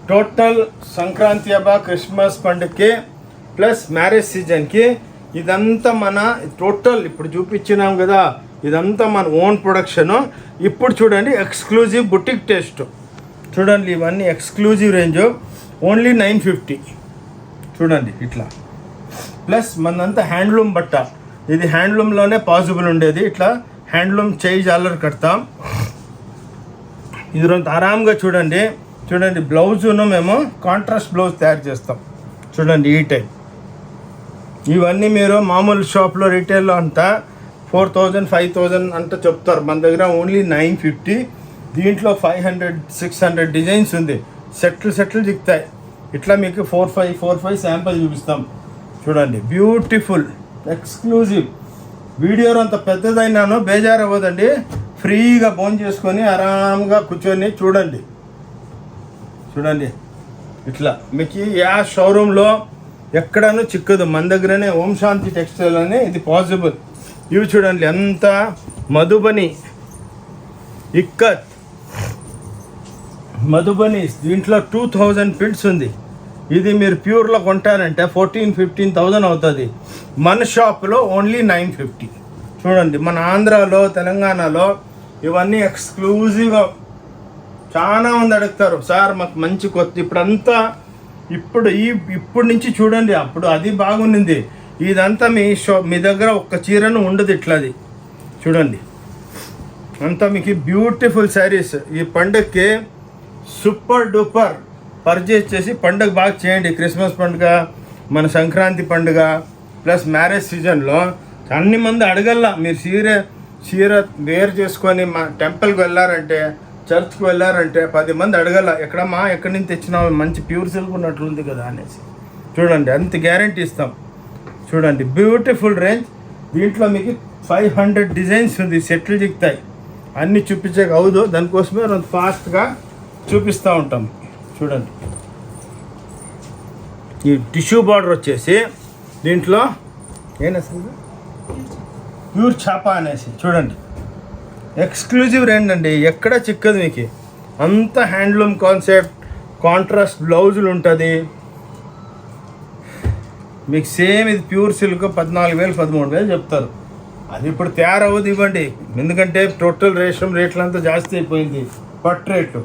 Speaker 1: టోటల్ సంక్రాంతి హబ్బ, క్రిస్మస్ పండుగకి ప్లస్ మ్యారేజ్ సీజన్కి ఇదంతా మన టోటల్ ఇప్పుడు చూపించినాం కదా, ఇదంతా మన ఓన్ ప్రొడక్షను. ఇప్పుడు చూడండి ఎక్స్క్లూజివ్ బుటిక్ టేస్ట్ చూడండి. ఇవన్నీ ఎక్స్క్లూజివ్ రేంజ్, ఓన్లీ 950 చూడండి ఇట్లా. ప్లస్ మనంతా హ్యాండ్లూమ్ బట్ట, ఇది హ్యాండ్లూమ్లోనే పాసిబుల్ ఉండేది. ఇట్లా హ్యాండ్లూమ్ చేయి జాలర్ కడతాం. ఇది రెండు ఆరాంగా చూడండి. బ్లౌజును మేము కాంట్రాస్ట్ బ్లౌజ్ తయారు చేస్తాం చూడండి. ఈ టైప్ ఇవన్నీ మీరు మామూలు షాప్లో రీటైల్లో అంతా 4000, 5000 అంతా చెప్తారు. మన దగ్గర ఓన్లీ 950. దీంట్లో 500-600 డిజైన్స్ ఉంది. సెట్లు దిగుతాయి. ఇట్లా మీకు 4-5 శాంపుల్ చూపిస్తాం చూడండి. Beautiful exclusive. వీడియో అంత పెద్దదైనాను బేజారు అవ్వదండి. ఫ్రీగా ఫోన్ చేసుకొని ఆరాంగా కూర్చొని చూడండి. ఇట్లా మీకు యా షోరూంలో ఎక్కడనూ చిక్కదు, మన దగ్గరనే ఓం శాంతి టెక్స్టైల్ అని ఇది పాసిబుల్. ఇవి చూడండి ఎంత మధుబని ఇక్కత్ దీంట్లో 2000 ప్రింట్స్ ఉంది. ఇది మీరు ప్యూర్లో కొంటారంటే 14-15,000 అవుతుంది. మన షాప్లో ఓన్లీ 950 చూడండి. మన ఆంధ్రాలో, తెలంగాణలో ఇవన్నీ ఎక్స్క్లూజివ్గా చాలా మంది అడుగుతారు, సార్ మాకు మంచి కొత్త ఇప్పుడంతా ఇప్పుడు నుంచి చూడండి. అప్పుడు అది బాగుండింది. ఇదంతా మీ దగ్గర ఒక్క చీరను ఉండదు. ఇట్లాది చూడండి అంతా మీకు బ్యూటిఫుల్ శారీస్. ఈ పండుగకి సూపర్ డూపర్ పర్చేస్ చేసి పండుగ బాగా చేయండి. క్రిస్మస్ పండుగ, మన సంక్రాంతి పండుగ ప్లస్ మ్యారేజ్ సీజన్లో అన్ని మంది అడగల్లా. మీరు చీర వేర్ చేసుకొని మా టెంపుల్కి వెళ్ళారంటే, చర్చ్కి వెళ్ళారంటే 10 మంది అడగల, ఎక్కడి నుంచి తెచ్చినావు, మంచి ప్యూర్ సిల్క్ ఉన్నట్లుంది కదా అనేసి. చూడండి అంత గ్యారంటీ ఇస్తాం. చూడండి బ్యూటిఫుల్ రేంజ్. దీంట్లో మీకు 500 డిజైన్స్ ఉంది. సెట్లు దిగుతాయి. అన్నీ చూపించక అవదు, దానికోసమే రెండు ఫాస్ట్గా చూపిస్తూ ఉంటాం. చూడండి ఈ టిష్యూ బార్డర్ వచ్చేసి దీంట్లో ఏనేస్తుంది, ప్యూర్ ఛాపా అనేసి. చూడండి ఎక్స్క్లూజివ్ రేంజ్ అండి, ఎక్కడ చిక్కదు మీకు. అంత హ్యాండ్లూమ్ కాన్సెప్ట్, కాంట్రాస్ట్ బ్లౌజులు ఉంటుంది మీకు. సేమ్ ఇది ప్యూర్ సిల్క్ 14,000 13,000 చెప్తారు. అది ఇప్పుడు తయారవ్వదు ఇవ్వండి, ఎందుకంటే టోటల్ రేట్లంతా జాస్తి అయిపోయింది పట్టు రేటు.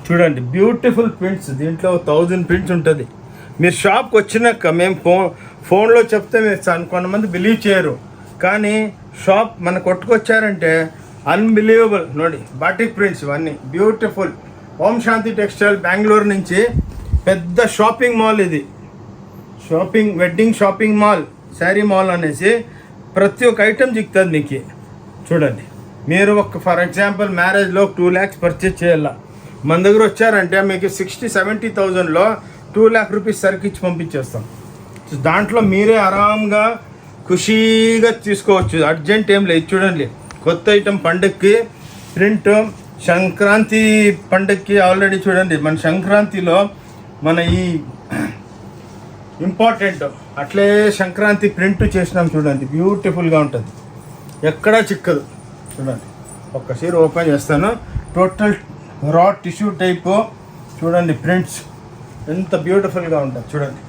Speaker 1: చూడండి బ్యూటిఫుల్ ప్రింట్స్, దీంట్లో 1000 ప్రింట్స్ ఉంటుంది. మీరు షాప్కి వచ్చినాక మేము ఫోన్లో చెప్తే మీరు కొంతమంది బిలీవ్ చేయరు, కానీ షాప్ మన కొట్టుకొచ్చారంటే అన్బిలీవబుల్. ನೋಡಿ బాటిక్ ప్రింట్స్ ఇవన్నీ బ్యూటిఫుల్. ఓం శాంతి టెక్స్టైల్ బెంగళూరు నుంచి పెద్ద షాపింగ్ మాల్ ఇది, wedding shopping mall, sari mall అనేసి ప్రతి ఒక్క ఐటెం చిక్కుతుంది మీకు. చూడండి మీరు ఫర్ ఎగ్జాంపుల్ మ్యారేజ్లో 2 lakhs పర్చేజ్ చేయాల, మన దగ్గర వచ్చారంటే మీకు 60-70,000లో 2 lakh రూపీస్ సరుకు ఇచ్చి పంపించేస్తాం. దాంట్లో మీరే ఆరాంగా ఖుషీగా తీసుకోవచ్చు, అర్జెంట్ ఏం లేదు. చూడండి కొత్త ఐటెం పండుగకి ప్రింట్, సంక్రాంతి పండుగకి ఆల్రెడీ చూడండి మన సంక్రాంతిలో మన ఈ ఇంపార్టెంట్ అట్లే సంక్రాంతి ప్రింట్ చేసినాం. చూడండి బ్యూటిఫుల్గా ఉంటుంది, ఎక్కడా చిక్కదు. చూడండి ఒక్క చీర ఓపెన్ చేస్తాను, టోటల్ రా టిష్యూ టైపు. చూడండి ప్రింట్స్ ఎంత బ్యూటిఫుల్గా ఉంటుంది. చూడండి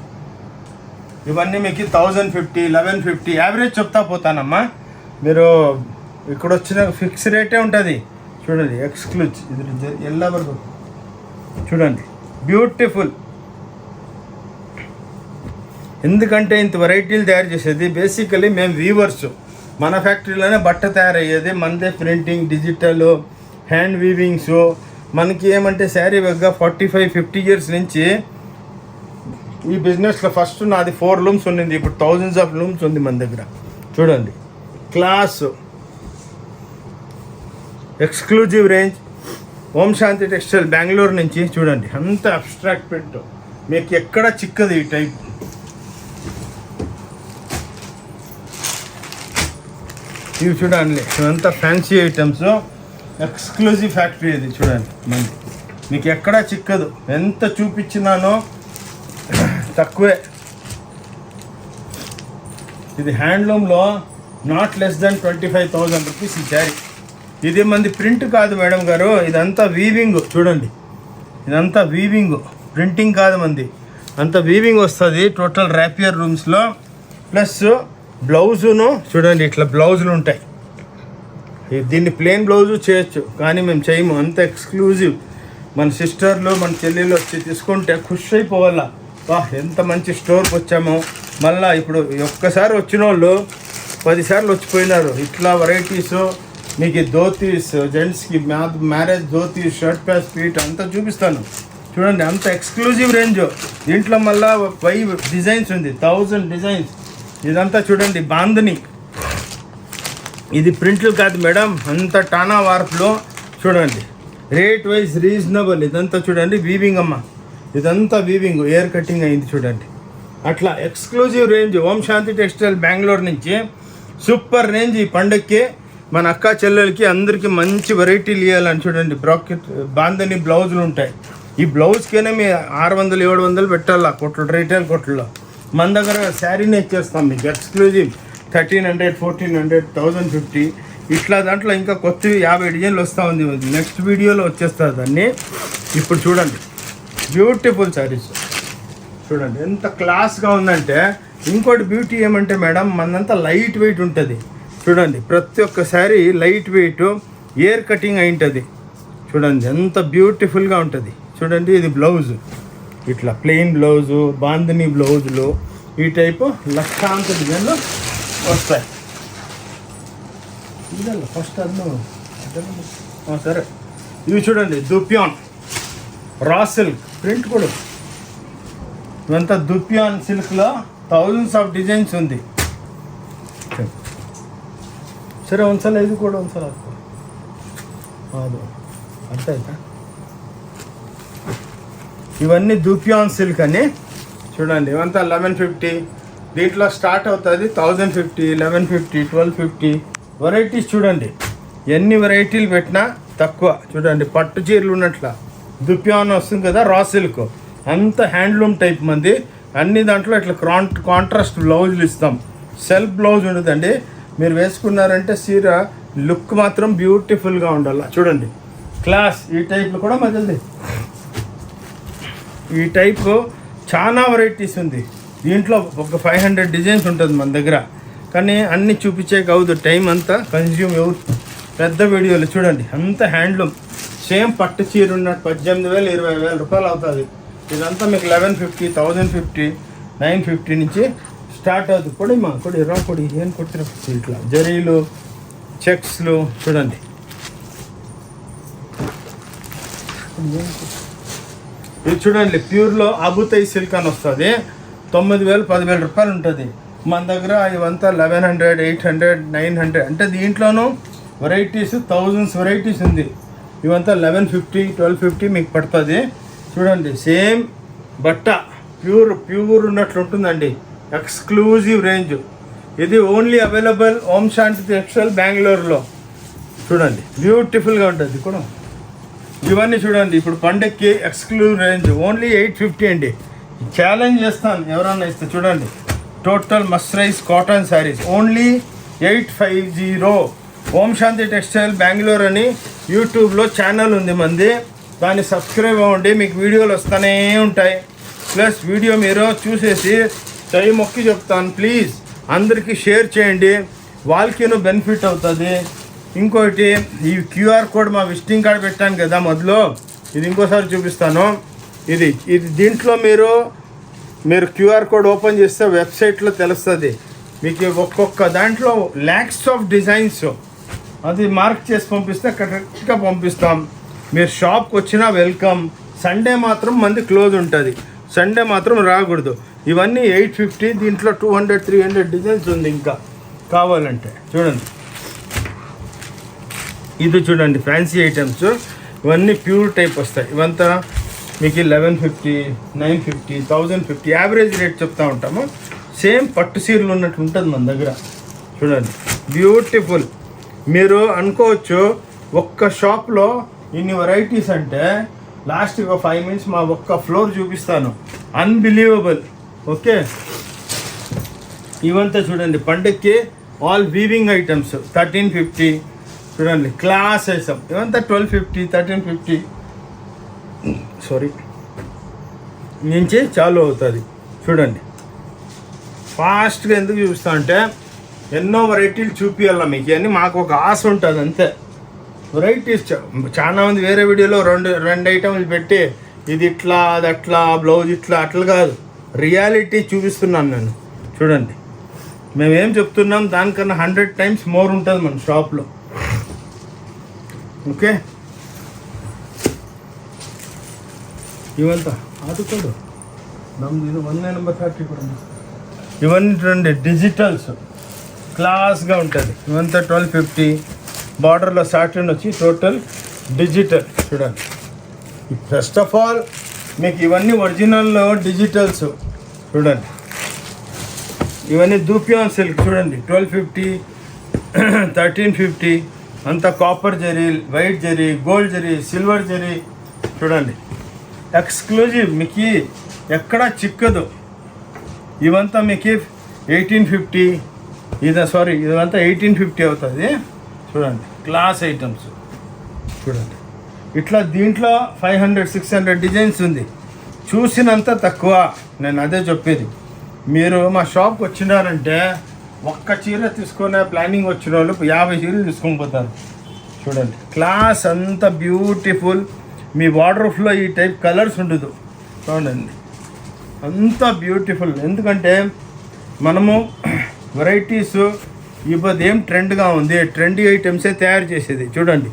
Speaker 1: ఇవన్నీ మీకు 1050, 1150 యావరేజ్ చెప్తా పోతానమ్మా. మీరు ఇక్కడ వచ్చిన ఫిక్స్ రేటే ఉంటుంది. చూడండి ఎక్స్క్లూజివ్, ఇది ఎల్లా వరకు చూడండి బ్యూటిఫుల్. ఎందుకంటే ఇంత వెరైటీలు తయారు చేసేది బేసికలీ మేము వీవర్స్, మన ఫ్యాక్టరీలోనే బట్ట తయారయ్యేది, మనదే ప్రింటింగ్, డిజిటల్, హ్యాండ్ వీవింగ్స్. మనకి ఏమంటే శారీ వెగ్గా 45-50 years నుంచి ఈ బిజినెస్లో ఫస్ట్ నాది 4 looms ఉండింది, ఇప్పుడు thousands of looms ఉంది మన దగ్గర. చూడండి class exclusive range Om Shanti textile Bengaluru నుంచి. చూడండి అంత అబ్స్ట్రాక్ట్ ప్రింట్ మీకు ఎక్కడ చిక్కదు ఈ టైప్. ఇవి చూడండి ఇవంతా ఫ్యాన్సీ ఐటమ్స్, ఎక్స్క్లూజివ్ ఫ్యాక్టరీ ఇది. చూడండి మంది మీకు ఎక్కడా చిక్కదు, ఎంత చూపించినానో తక్కువే. ఇది హ్యాండ్లూమ్లో నాట్ లెస్ దెన్ 25,000 రూపీస్ ఈ శారీ. ఇది మంది ప్రింట్ కాదు మేడం గారు, ఇదంతా వీవింగ్. చూడండి ఇదంతా వీవింగ్, ప్రింటింగ్ కాదు మంది, అంత వీవింగ్ వస్తుంది టోటల్ ర్యాపియర్ రూమ్స్లో. ప్లస్ బ్లౌజును చూడండి ఇట్లా బ్లౌజులు ఉంటాయి. దీన్ని ప్లెయిన్ బ్లౌజు చేయొచ్చు, కానీ మేము చేయము, అంత ఎక్స్క్లూజివ్. మన సిస్టర్లు మన చెల్లెళ్ళు వచ్చి తీసుకుంటే ఖుషి అయిపోవాలా, వా ఎంత మంచి స్టోర్కి వచ్చాము. మళ్ళీ ఇప్పుడు ఒక్కసారి వచ్చిన వాళ్ళు 10 సార్లు వచ్చిపోయినారు. ఇట్లా వెరైటీస్ మీకు ధోతీస్, జెంట్స్కి మ్యారేజ్ ధోతీస్, షర్ట్ ప్యాస్, ఫీట్ అంతా చూపిస్తాను. చూడండి అంత ఎక్స్క్లూజివ్ రేంజ్. దీంట్లో మళ్ళీ 5 డిజైన్స్ ఉంది, 1000 డిజైన్స్. ఇదంతా చూడండి బాందని, ఇది ప్రింట్లు కాదు మేడం, అంత టానా వార్పులో. చూడండి రేట్ వైజ్ రీజనబుల్. ఇదంతా చూడండి వీవింగ్ అమ్మ, ఇదంతా వీవింగ్, ఎయిర్ కటింగ్ అయింది. చూడండి అట్లా exclusive range Om Shanti textile Bengaluru నుంచి సూపర్ రేంజ్. ఈ పండగకి మన అక్క చెల్లెలకి అందరికీ మంచి వెరైటీలు ఇవ్వాలని. చూడండి బ్రాకెట్ బాందని బ్లౌజులు ఉంటాయి. ఈ బ్లౌజ్కైనా మీ 600-700 పెట్టాలా కొట్లు, రీటైల్ కొట్లో. మన దగ్గర శారీనే ఇచ్చేస్తాం మీకు ఎక్స్క్లూజివ్ 1300, 1400, 1050 ఇట్లా. దాంట్లో ఇంకా కొత్తవి 50 డిజైన్లు వస్తూ ఉంది, నెక్స్ట్ వీడియోలో వచ్చేస్తుంది దాన్ని. ఇప్పుడు చూడండి బ్యూటిఫుల్ శారీస్, చూడండి ఎంత క్లాస్గా ఉందంటే. ఇంకోటి బ్యూటీ ఏమంటే మేడం మనంతా లైట్ వెయిట్ ఉంటుంది. చూడండి ప్రతి ఒక్క sari light weight, air cutting అయి ఉంటుంది. చూడండి ఎంత బ్యూటిఫుల్గా ఉంటుంది. చూడండి ఇది బ్లౌజు, ఇట్లా ప్లెయిన్ బ్లౌజు, బాందని బ్లౌజులు, ఈ టైపు లక్షాంత డిజైన్లు వస్తాయి. ఫస్ట్ సరే ఇవి చూడండి దుప్యాన్ రా సిల్క్ ప్రింట్ కూడా. ఇవంతా దుప్యాన్ సిల్క్లో thousands of డిజైన్స్ ఉంది. సరే ಒಂದ್ಸಲ ಇದು ಕೂಡ ಒಂದ್ಸಲ ಅದು ಅರ್ಥ ಆಯ್ತಾ. ఇవన్నీ దుప్యాన్ సిల్క్ అని. చూడండి ఇవంతా 1150, దీంట్లో స్టార్ట్ అవుతుంది 1050, 1150, 1250 వెరైటీస్. చూడండి ఎన్ని వెరైటీలు పెట్టినా తక్కువ. చూడండి పట్టు చీరలు ఉన్నట్ల దుప్యాన్ వస్తుంది కదా, రా సిల్క్ అంత హ్యాండ్లూమ్ టైప్ మంది. అన్ని దాంట్లో ఇట్లా కాంట్రాస్ట్ బ్లౌజులు ఇస్తాం. సెల్ఫ్ బ్లౌజ్ ఉండదండి, మీరు వేసుకున్నారంటే చీర లుక్ మాత్రం బ్యూటిఫుల్గా ఉండాలి. చూడండి క్లాస్. ఈ టైప్లో కూడా మధ్యది, ఈ టైపు చాలా వెరైటీస్ ఉంది. దీంట్లో ఒక 500 డిజైన్స్ ఉంటుంది మన దగ్గర, కానీ అన్నీ చూపించేకి అవుదు, టైం అంతా కన్జ్యూమ్ అవుతుంది పెద్ద వీడియోలు. చూడండి అంత హ్యాండ్లూమ్ సేమ్ పట్టు చీర ఉన్నట్టు 18,000 20,000 రూపాయలు అవుతుంది. ఇదంతా మీకు 1150 1050 950 నుంచి స్టార్ట్ అవుతుంది. కొడి రా కొడి ఏం కొడుతున్నా ఇట్లా జరీలు చెక్స్లు చూడండి. ఇది చూడండి ప్యూర్లో అబుతై సిల్క్ అని వస్తుంది. 9,000 10,000 రూపాయలు ఉంటుంది. మన దగ్గర ఇవంతా 1100 800 900 అంటే దీంట్లోనూ వెరైటీస్ థౌజండ్స్ వెరైటీస్ ఉంది. ఇవంతా 1150 1250 మీకు పడుతుంది. చూడండి సేమ్ బట్ట ప్యూర్ ఉన్నట్లు ఉంటుందండి. ఎక్స్క్లూజివ్ రేంజ్ ఇది. ఓన్లీ అవైలబుల్ ఓం శాంతి టెక్స్టైల్ బెంగళూరులో. చూడండి బ్యూటిఫుల్గా ఉంటుంది కూడా. ఇవన్నీ చూడండి ఇప్పుడు పండక్కి ఎక్స్క్లూజివ్ రేంజ్ ఓన్లీ 850 అండి. ఛాలెంజ్ చేస్తాను ఎవరన్నా ఇస్తే. చూడండి టోటల్ మస్రైజ్ కాటన్ శారీస్ ఓన్లీ 850. ఓం శాంతి టెక్స్టైల్ బెంగళూరు అని యూట్యూబ్లో ఛానల్ ఉంది మంది, దాన్ని సబ్స్క్రైబ్ అవ్వండి. మీకు వీడియోలు వస్తూనే ఉంటాయి. ప్లస్ వీడియో మీరు చూసేసి చెయ్యి మొక్కి చెప్తాను, ప్లీజ్ అందరికీ షేర్ చేయండి, వాళ్ళకిను బెనిఫిట్ అవుతుంది. ఇంకోటి ఈ క్యూఆర్ కోడ్ మా విజిటింగ్ కార్డ్ పెట్టాను కదా మొదలు, ఇది ఇంకోసారి చూపిస్తాను. ఇది దీంట్లో మీరు క్యూఆర్ కోడ్ ఓపెన్ చేస్తే వెబ్సైట్లో తెలుస్తుంది మీకు. ఒక్కొక్క దాంట్లో ల్యాక్స్ ఆఫ్ డిజైన్స్ అది మార్క్ చేసి పంపిస్తే కరెక్ట్గా పంపిస్తాం. మీరు షాప్కి వచ్చినా వెల్కమ్. సండే మాత్రం మంది క్లోజ్ ఉంటుంది, సండే మాత్రం రాకూడదు. ఇవన్నీ 850. దీంట్లో 200 300 డిజైన్స్ ఉంది ఇంకా కావాలంటే. చూడండి ఇది చూడండి ఫ్యాన్సీ ఐటమ్స్, ఇవన్నీ ప్యూర్ టైప్ వస్తాయి. ఇవంతా మీకు 1150 950 1050 యావరేజ్ రేట్ చెప్తూ ఉంటాము. సేమ్ పట్టు సీరలు ఉన్నట్టు ఉంటుంది మన దగ్గర. చూడండి బ్యూటిఫుల్. మీరు అనుకోవచ్చు ఒక్క షాప్లో ఇన్ని వెరైటీస్ అంటే లాస్ట్ ఒక 5 minutes మా ఒక్క ఫ్లోర్ చూపిస్తాను. అన్బిలీవబుల్. ఓకే ఇవంతా చూడండి పండక్కి ఆల్ వీవింగ్ ఐటమ్స్ 1350. చూడండి క్లాస్ ఐటమ్ ఇవంతా 1250 1350 నుంచి చాలు అవుతుంది. చూడండి ఫాస్ట్గా ఎందుకు చూపిస్తా అంటే ఎన్నో వెరైటీలు చూపించాల మీకు అని మాకు ఒక ఆశ ఉంటుంది అంతే. వెరైటీస్ చాలా మంది వేరే వీడియోలో రెండు ఐటమ్లు పెట్టి ఇది ఇట్లా అది అట్లా బ్లౌజ్ ఇట్లా అట్లా కాదు, రియాలిటీ చూపిస్తున్నాను నేను. చూడండి మేమేం చెప్తున్నాం దానికన్నా 100 times మోర్ ఉంటుంది మన షాప్లో. ఓకే ఇవంతా ఆదుకోడు నమ్ము 1 నెంబర్ 30 కూడా. ఇవన్నీ చూడండి డిజిటల్స్ క్లాస్గా ఉంటుంది. ఇవంతా 1250. బార్డర్లో సాటిన్ వచ్చి టోటల్ డిజిటల్. చూడండి ఫస్ట్ ఆఫ్ ఆల్ మీకు ఇవన్నీ ఒరిజినల్లో డిజిటల్స్. చూడండి ఇవన్నీ దూపియాన్ సిల్క్. చూడండి 1250 1350. అంతా copper zari, white zari, gold zari, silver zari. చూడండి ఎక్స్క్లూజివ్, మీకు ఎక్కడా చిక్కదు. ఇవంతా మీకు 1850. ఇదంతా 1850 అవుతుంది. చూడండి క్లాస్ ఐటమ్స్. చూడండి ఇట్లా దీంట్లో 500 600 డిజైన్స్ ఉంది. చూసినంత తక్కువ, నేను అదే చెప్పేది. మీరు మా షాప్కి వచ్చినారంటే ఒక్క చీర తీసుకునే ప్లానింగ్ వచ్చిన వాళ్ళు 50 చీరలు తీసుకొని పోతారు. చూడండి క్లాస్ అంత బ్యూటిఫుల్. మీ వార్డ్రోబ్లో ఈ టైప్ కలర్స్ ఉండదు. చూడండి అంత బ్యూటిఫుల్. ఎందుకంటే మనము వెరైటీస్ ఇప్పుడు ఏం ట్రెండ్గా ఉంది, ట్రెండీ ఐటమ్సే తయారు చేసేది. చూడండి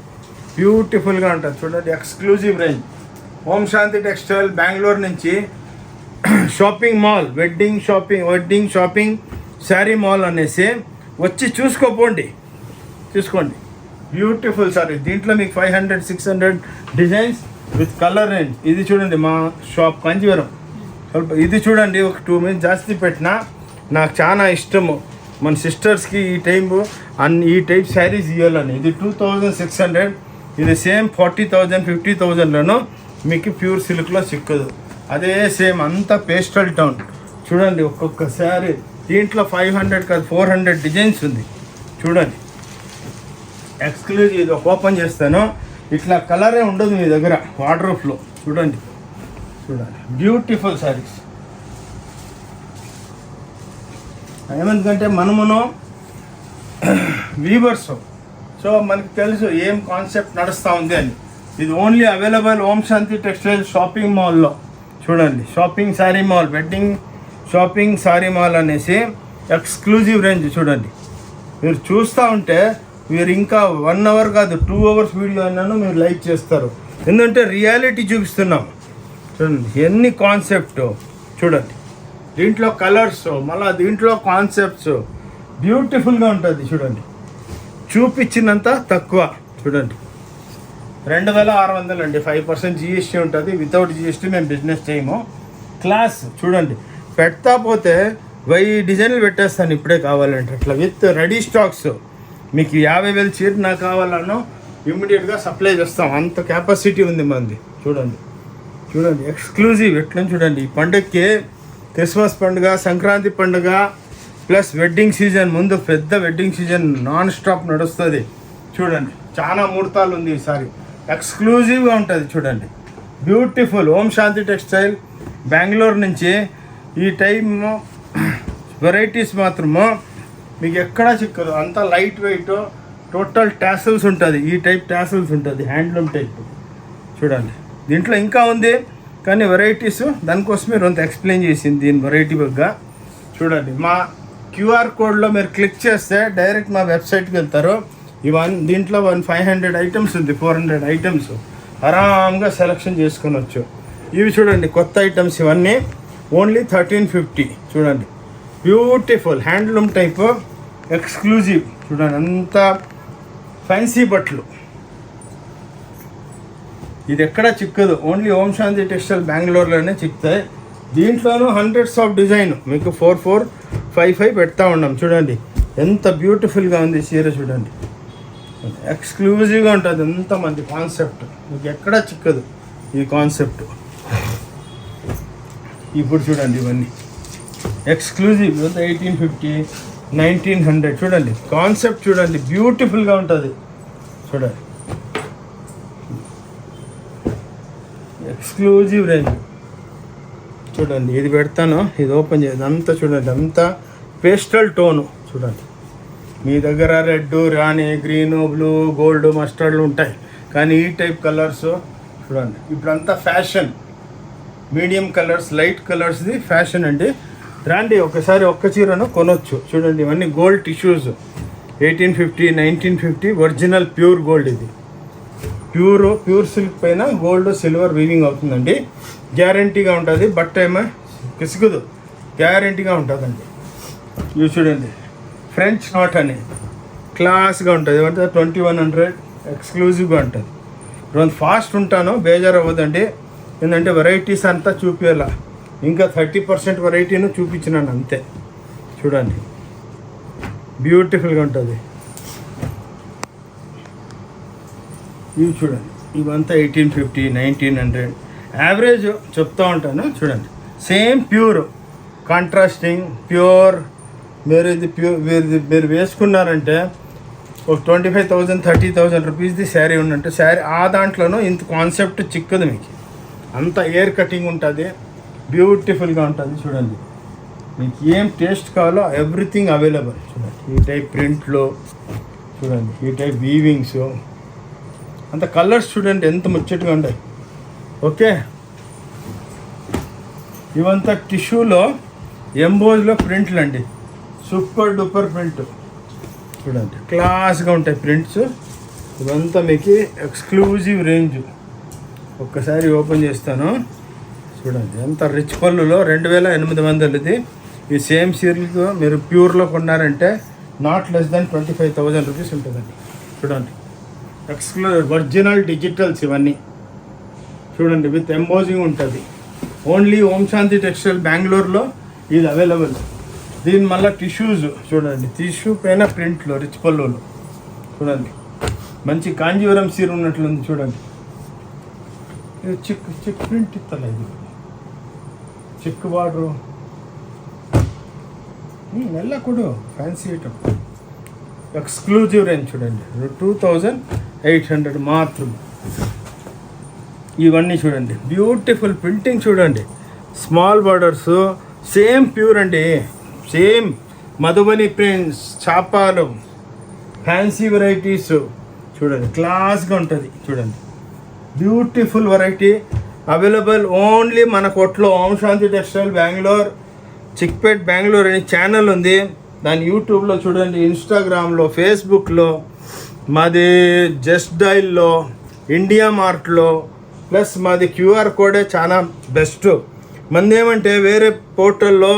Speaker 1: బ్యూటిఫుల్గా ఉంటుంది. చూడండి exclusive range. Om Shanti textile Bengaluru నుంచి shopping mall, wedding shopping sari mall అనేసి వచ్చి చూసుకోండి. Beautiful sorry. దీంట్లో మీకు 500 600 డిజైన్స్ విత్ కలర్ రేంజ్. ఇది చూడండి మా షాప్ కాంచీవరం. ఇది చూడండి ఒక 2 minutes జాస్తి పెట్టినా నాకు చాలా ఇష్టము. మన సిస్టర్స్కి ఈ టైప్ శారీస్ ఇవ్వాలని. ఇది 2600. ఇది సేమ్ 40,000 50,000లోనూ మీకు ప్యూర్ సిల్క్లో చిక్కదు. అదే సేమ్ అంతా పేస్టల్ టౌన్. చూడండి ఒక్కొక్క శారీ దీంట్లో 500 కాదు 400 డిజైన్స్ ఉంది. చూడండి ఎక్స్క్లూజివ్. ఇది ఓపెన్ చేస్తాను, ఇట్లా కలరే ఉండదు మీ దగ్గర వార్డ్రోబ్లో. చూడండి బ్యూటిఫుల్ శారీస్. ఏమందుకంటే మనమును వీవర్స్. సో మనకి తెలుసు ఏం కాన్సెప్ట్ నడుస్తూ ఉంది అని. ఇది ఓన్లీ అవైలబుల్ ఓం శాంతి టెక్స్టైల్ షాపింగ్ మాల్లో. చూడండి, shopping sari mall, wedding shopping sari mall అనేసి ఎక్స్క్లూజివ్ రేంజ్. చూడండి, మీరు చూస్తూ ఉంటే మీరు ఇంకా 1 అవర్ కాదు 2 అవర్స్ వీడియో అయినాను మీరు లైక్ చేస్తారు. ఎందుకంటే రియాలిటీ చూపిస్తున్నాం. చూడండి ఎన్ని కాన్సెప్ట్. చూడండి దీంట్లో కలర్స్, మళ్ళీ దీంట్లో కాన్సెప్ట్స్ బ్యూటిఫుల్గా ఉంటుంది. చూడండి చూపించినంత తక్కువ. చూడండి 2600 అండి, 5% జిఎస్టీ ఉంటుంది. వితౌట్ జిఎస్టీ మేము బిజినెస్ చేయము. క్లాస్ చూడండి, పెడతా పోతే 1000 డిజైన్లు పెట్టేస్తాను ఇప్పుడే కావాలంటే. అట్లా విత్ రెడీ స్టాక్స్. మీకు 50,000 చీర నాకు కావాలనో ఇమ్మీడియట్గా సప్లై చేస్తాం, అంత కెపాసిటీ ఉంది మంది. చూడండి చూడండి ఎక్స్క్లూజివ్ ఎట్లా. చూడండి ఈ పండుగకి, క్రిస్మస్ పండుగ, సంక్రాంతి పండుగ ప్లస్ వెడ్డింగ్ సీజన్, ముందు పెద్ద వెడ్డింగ్ సీజన్ నాన్ స్టాప్ నడుస్తుంది. చూడండి చాలా ముహూర్తాలు ఉంది ఈసారి, ఎక్స్క్లూజివ్గా ఉంటుంది. చూడండి బ్యూటిఫుల్ ఓం శాంతి టెక్స్టైల్ బెంగళూరు నుంచి ఈ టైం వెరైటీస్ మాత్రము మీకు ఎక్కడా చిక్కదు. అంతా లైట్ వెయిట్, టోటల్ టాసిల్స్ ఉంటుంది. ఈ టైప్ టాసిల్స్ ఉంటుంది, హ్యాండ్లూమ్ టైప్. చూడండి దీంట్లో ఇంకా ఉంది కానీ వెరైటీస్, దానికోసమే కొంత ఎక్స్ప్లెయిన్ చేసింది దీని వెరైటీ బగ్గా. చూడండి మా క్యూఆర్ కోడ్లో మీరు క్లిక్ చేస్తే డైరెక్ట్ మా వెబ్సైట్కి వెళ్తారు. దీంట్లో 500 ఐటమ్స్ ఉంది, 400 ఐటమ్స్ ఆరామ్గా సెలెక్షన్ చేసుకోవచ్చు. ఇవి చూడండి కొత్త ఐటమ్స్, ఇవన్నీ ఓన్లీ 1350. చూడండి బ్యూటిఫుల్ హ్యాండ్లూమ్ టైప్ ఎక్స్క్లూజివ్. చూడండి అంత ఫ్యాన్సీ బట్టలు, ఇది ఎక్కడ చిక్కదు. ఓన్లీ ఓం శాంతి టెక్స్టైల్ బెంగళూరులోనే చిక్కుతాయి. దీంట్లోనూ హండ్రెడ్స్ ఆఫ్ డిజైన్ మీకు 4455 పెడతా ఉన్నాం. చూడండి ఎంత బ్యూటిఫుల్గా ఉంది చీర. చూడండి ఎక్స్క్లూజివ్గా ఉంటుంది. ఎంతమంది కాన్సెప్ట్ మీకు ఎక్కడా చిక్కదు ఈ కాన్సెప్ట్. ఇప్పుడు చూడండి ఇవన్నీ ఎక్స్క్లూజివ్ 1850, 1900. చూడండి కాన్సెప్ట్ చూడండి బ్యూటిఫుల్గా ఉంటుంది. చూడండి ఎక్స్క్లూజివ్ రేంజ్. చూడండి ఇది పెడతాను, ఇది ఓపెన్ చేయదు. అంతా చూడండి అంతా పేస్టల్ టోను. చూడండి మీ దగ్గర red, rani, green, blue, gold, మస్టర్డ్లు ఉంటాయి, కానీ ఈ టైప్ కలర్స్ చూడండి ఇప్పుడంతా ఫ్యాషన్. మీడియం కలర్స్, లైట్ కలర్స్ది ఫ్యాషన్ అండి. రాండి ఒకసారి ఒక్క చీరను కొనొచ్చు. చూడండి ఇవన్నీ gold tissues, 1850, 1950 original pure gold. ఇది ప్యూర్ సిల్క్ పైన గోల్డ్ సిల్వర్ వీవింగ్ అవుతుందండి. గ్యారంటీగా ఉంటుంది, బట్ ఏమో పిసుకుదు, గ్యారంటీగా ఉంటుందండి. ఇవి చూడండి ఫ్రెంచ్ నాట్ అని క్లాస్గా ఉంటుంది. ఏమంటే 2100 ఎక్స్క్లూజివ్గా ఉంటుంది. రెండు ఫాస్ట్ ఉంటాను, బేజారు అవ్వదండి. ఏంటంటే వెరైటీస్ అంతా చూపించాల, ఇంకా 30% వెరైటీను చూపించినాను అంతే. చూడండి బ్యూటిఫుల్గా ఉంటుంది. ఇవి చూడండి ఇవంతా 1850, 1900 యావరేజ్ చెప్తూ ఉంటాను. చూడండి సేమ్ ప్యూర్ కాంట్రాస్టింగ్ ప్యూర్. మీరు వేసుకున్నారంటే ఒక 25,000, 30,000 రూపీస్ది శారీ ఉన్నట్టు శారీ. ఆ దాంట్లోనూ ఇంత కాన్సెప్ట్ చిక్కదు మీకు, అంత ఎయిర్ కటింగ్ ఉంటుంది, బ్యూటిఫుల్గా ఉంటుంది. చూడండి మీకు ఏం టేస్ట్ కావాలో ఎవ్రీథింగ్ అవైలబుల్. చూడండి ఈ టైప్ ప్రింట్లో, చూడండి ఈ టైప్ వీవింగ్స్, అంత కలర్స్ చూడండి ఎంత ముచ్చటగా ఉంటాయి. ఓకే ఇవంతా టిష్యూలో ఎంబోజ్లో ప్రింట్లు అండి, సూపర్ డూపర్ ప్రింట్. చూడండి క్లాస్గా ఉంటాయి ప్రింట్స్. ఇవంతా మీకు ఎక్స్క్లూజివ్ రేంజ్. ఒక్కసారి ఓపెన్ చేస్తాను. చూడండి ఎంత రిచ్ పళ్ళులో 2800 ఈ సేమ్ సీరియల్తో మీరు ప్యూర్లో కొన్నారంటే నాట్ లెస్ దాన్ 25,000 రూపీస్ ఉంటుందండి. చూడండి ఒరిజినల్ డిజిటల్స్ ఇవన్నీ. చూడండి విత్ ఎంబోజింగ్ ఉంటుంది. ఓన్లీ ఓం శాంతి టెక్స్టైల్ బెంగళూరులో ఇది అవైలబుల్. దీని మళ్ళీ టిష్యూస్ చూడండి, టిష్యూ పైన ప్రింట్లో రిచ్ పళ్ళులో. చూడండి మంచి కాంజీవరం సీర ఉన్నట్లుంది. చూడండి ఇది చిక్ ప్రింట్ ఇస్తలే, ఇది చిక్ బార్డరు నెల్లకుడు ఫ్యాన్సీ ఐటమ్ ఎక్స్క్లూజివ్ రేంజ్. చూడండి 2800 మాత్రమే. ఇవన్నీ చూడండి బ్యూటిఫుల్ ప్రింటింగ్. చూడండి స్మాల్ బార్డర్స్, సేమ్ ప్యూర్ అండి, సేమ్ మధుబని ప్రింట్స్, చాపాలు ఫ్యాన్సీ వెరైటీస్ చూడండి, క్లాస్గా ఉంటుంది చూడండి. బ్యూటిఫుల్ వెరైటీ అవైలబుల్ ఓన్లీ మన కొట్లో ఓం శాంతి టెక్స్టైల్ బెంగళూరు, చిక్పేట్ బెంగళూరు అనే ఛానల్ ఉంది. దాని యూట్యూబ్లో చూడండి, ఇన్స్టాగ్రామ్లో, ఫేస్బుక్లో, మాది జస్ట్ డైల్లో, ఇండియా మార్ట్లో, ప్లస్ మాది క్యూఆర్ కోడే చాలా బెస్ట్. మంది ఏమంటే వేరే పోర్టల్లో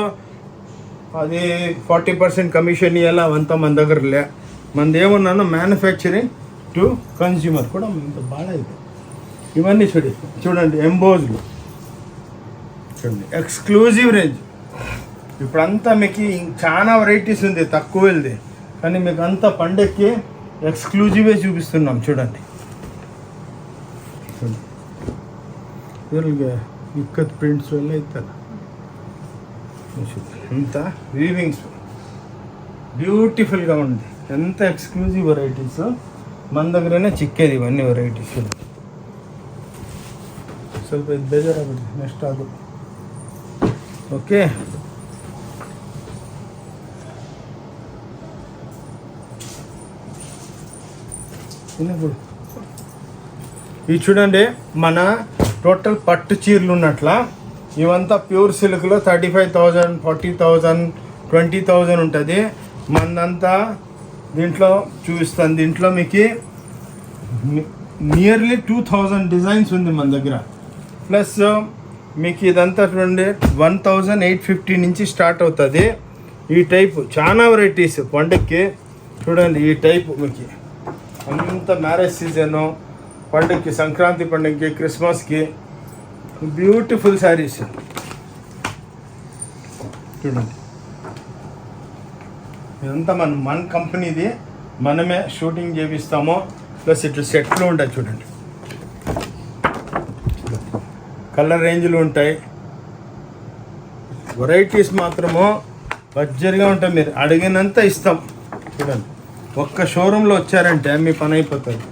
Speaker 1: అది 40% కమిషన్ ఇవ్వాలి, అవంతా మన దగ్గర లే. మనది ఏమన్నాను మ్యానుఫ్యాక్చరింగ్ టు కన్జ్యూమర్ కూడా ఇంత బాగా అయితే. ఇవన్నీ చూడండి ఎంబోజ్లు చూడండి, ఎక్స్క్లూజివ్ రేంజ్. ఇప్పుడంతా మీకు చాలా వెరైటీస్ ఉంది, తక్కువ వెళ్ది, కానీ మీకు అంతా పండక్కి ఎక్స్క్లూజివే చూపిస్తున్నాం చూడండి. ఇక్కత్ ప్రింట్స్ వల్ల ఇస్తారు అంతా వీవింగ్స్ బ్యూటిఫుల్గా ఉంది. ఎంత ఎక్స్క్లూజివ్ వెరైటీస్ మన దగ్గరనే చిక్కేది ఇవన్నీ వెరైటీస్. ಸ್ವಲ್ಪ ಇದು ಬೇಜಾರಾಗ್ಬಿಡಿ ನೆಕ್ಸ್ಟ್ ಅದು ఓకే. ఇవి చూడండి, మన టోటల్ పట్టు చీరలు ఉన్నట్ల ఇవంతా ప్యూర్ సిల్క్లో 35,000, 40,000, 20,000 ఉంటుంది. మనదంతా దీంట్లో చూపిస్తాను. దీంట్లో మీకు నియర్లీ 2,000 డిజైన్స్ ఉంది మన దగ్గర. ప్లస్ మీకు ఇదంతా చూడండి 1,850 నుంచి స్టార్ట్ అవుతుంది. ఈ టైపు చాలా వెరైటీస్ పండుగకి చూడండి. ఈ టైపు మీకు అంత మ్యారేజ్ సీజను, పండుగకి, సంక్రాంతి పండుగకి, క్రిస్మస్కి బ్యూటిఫుల్ శారీస్ చూడండి. ఇదంతా మన కంపెనీది, మనమే షూటింగ్ చేపిస్తాము. ప్లస్ ఇట్లా సెట్లు ఉంటాయి చూడండి, కలర్ రేంజ్లు ఉంటాయి. వెరైటీస్ మాత్రము బడ్జెట్గా ఉంటాయి, మీరు అడిగినంత ఇస్తాం చూడండి. ఒక్క షోరూంలో వచ్చారంటే మీ పని అయిపోతుంది.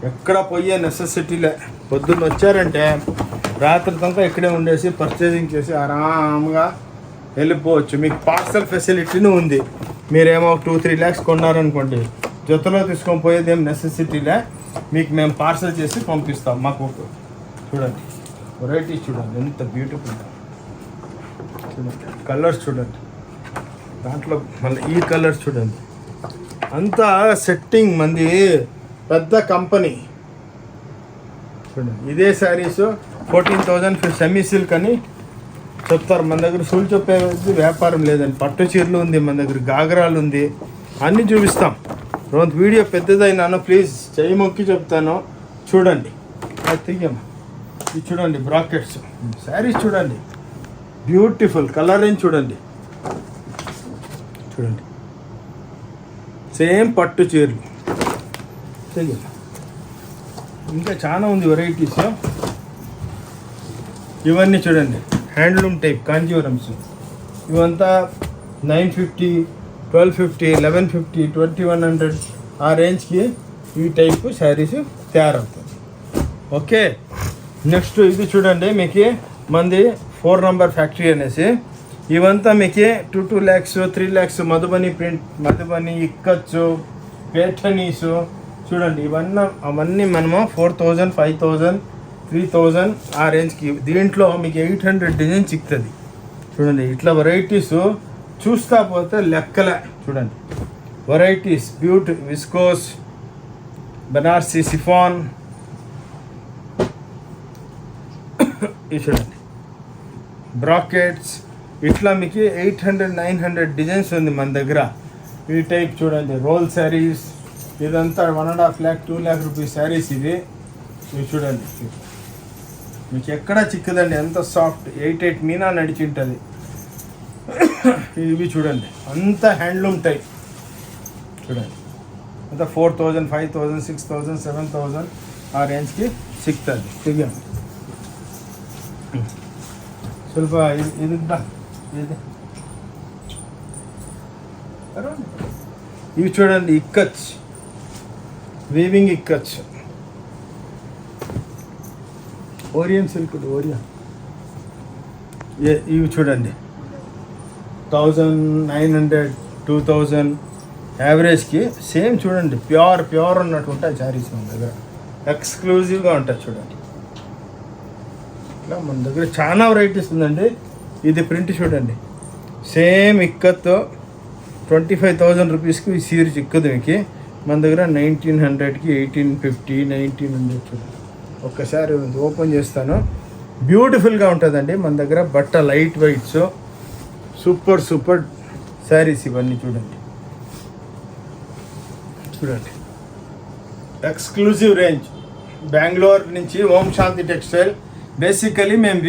Speaker 1: ఎక్కడ పోయే నెసెసిటీలే. పొద్దున్న వచ్చారంటే రాత్రి దాకా ఇక్కడే ఉండేసి పర్చేసింగ్ చేసి ఆరామ్గా వెళ్ళిపోవచ్చు. మీకు పార్సల్ ఫెసిలిటీని ఉంది. మీరేమో 2-3 lakhs కొన్నారనుకోండి, జతలో తీసుకొని పోయేది ఏం నెసెసిటీలే. మీకు మేము పార్సల్ చేసి పంపిస్తాం. మాకు చూడండి వెరైటీస్ చూడండి ఎంత బ్యూటిఫుల్ చూడండి. కలర్స్ చూడండి, దాంట్లో మళ్ళీ ఈ కలర్స్ చూడండి. అంతా సెట్టింగ్ మంది పెద్ద కంపెనీ చూడండి. ఇదే శారీస్ 14,000 సెమీ సిల్క్ అని చెప్తారు. మన దగ్గర సూలు చెప్పేది వ్యాపారం లేదండి. పట్టు చీరలు ఉంది మన దగ్గర, గాగరాలు ఉంది, అన్నీ చూపిస్తాం. రోజు వీడియో పెద్దదైనాను, ప్లీజ్ చెయ్యి మొక్కి చెప్తాను చూడండి. అది తీయమ్మా. ఇది చూడండి బ్రాకెట్స్ శారీస్ చూడండి, బ్యూటిఫుల్ కలర్ రేంజ్ చూడండి. చూడండి సేమ్ పట్టు చీరలు. ఇంకా చాలా ఉంది వెరైటీస్. ఇవన్నీ చూడండి హ్యాండ్లూమ్ టైప్ కాంజీవరమ్స్. ఇవంతా 950, 1250, 1150, 2100 ఆ రేంజ్కి ఈ టైపు శారీస్ తయారవుతుంది. ఓకే. నెక్స్ట్ ఇది చూడండి, మీకు మంది 4 number ఫ్యాక్టరీ అనేసి. ఇవంతా మీకు 2 lakhs, 3 lakhs Madhubani print, Madhubani ఇక్కచ్చు, పేఠనీస్ చూడండి. అవన్నీ మనము 4,000, 5,000, 3,000 ఆ రేంజ్కి. దీంట్లో మీకు 800 డిజైన్ చిక్కుతుంది చూడండి. ఇట్లా వెరైటీస్ చూస్తా పోతే లెక్కలే చూడండి. Varieties beauty, viscose, Banarasi, chiffon ఇవి చూడండి, బ్రాకెట్స్. ఇట్లా మీకు 800, 900 డిజైన్స్ ఉంది మన దగ్గర. ఈ టైప్ చూడండి రోల్ శారీస్. ఇదంతా 1.5 lakh, 2 lakh రూపీస్ శారీస్ ఇవి. ఇవి చూడండి మీకు ఎక్కడా చిక్కదండి, ఎంత సాఫ్ట్. 8 మీనా నడిచి ఉంటుంది. ఇవి చూడండి అంత హ్యాండ్లూమ్ టైప్ చూడండి. అంతా 4,000, 5,000, 6,000, 7,000 ఆ రేంజ్కి సిక్తుంది. తిరిగాం ಸ್ವಲ್ಪ ఇది ఇవి చూడండి ఇక్కచ్, వీవింగ్ ఇక్కచ్, ఓరియన్ సిల్క్, ఓరియన్. ఇవి చూడండి 1,900, 2,000 యావరేజ్కి సేమ్ చూడండి, ప్యూర్ ఉన్నట్టు ఉంటాయి శారీస్ మన దగ్గర, ఎక్స్క్లూజివ్గా ఉంటాయి చూడండి. ఇట్లా మన దగ్గర చాలా వెరైటీస్ ఉందండి. ఇది ప్రింట్ చూడండి, సేమ్ ఇక్కత్తో 25,000 రూపీస్కి ఈ సీరీస్ ఇక్కదు మీకు. మన దగ్గర 1900కి 1850 1900 చూడండి. ఒక్కసారి ఓపెన్ చేస్తాను, బ్యూటిఫుల్గా ఉంటుందండి మన దగ్గర. బట్ట లైట్ వెయిట్స్, సూపర్ శారీస్ ఇవన్నీ చూడండి. ఎక్స్క్లూజివ్ రేంజ్ బెంగళూరు నుంచి ఓం శాంతి టెక్స్టైల్. బేసికలీ మేము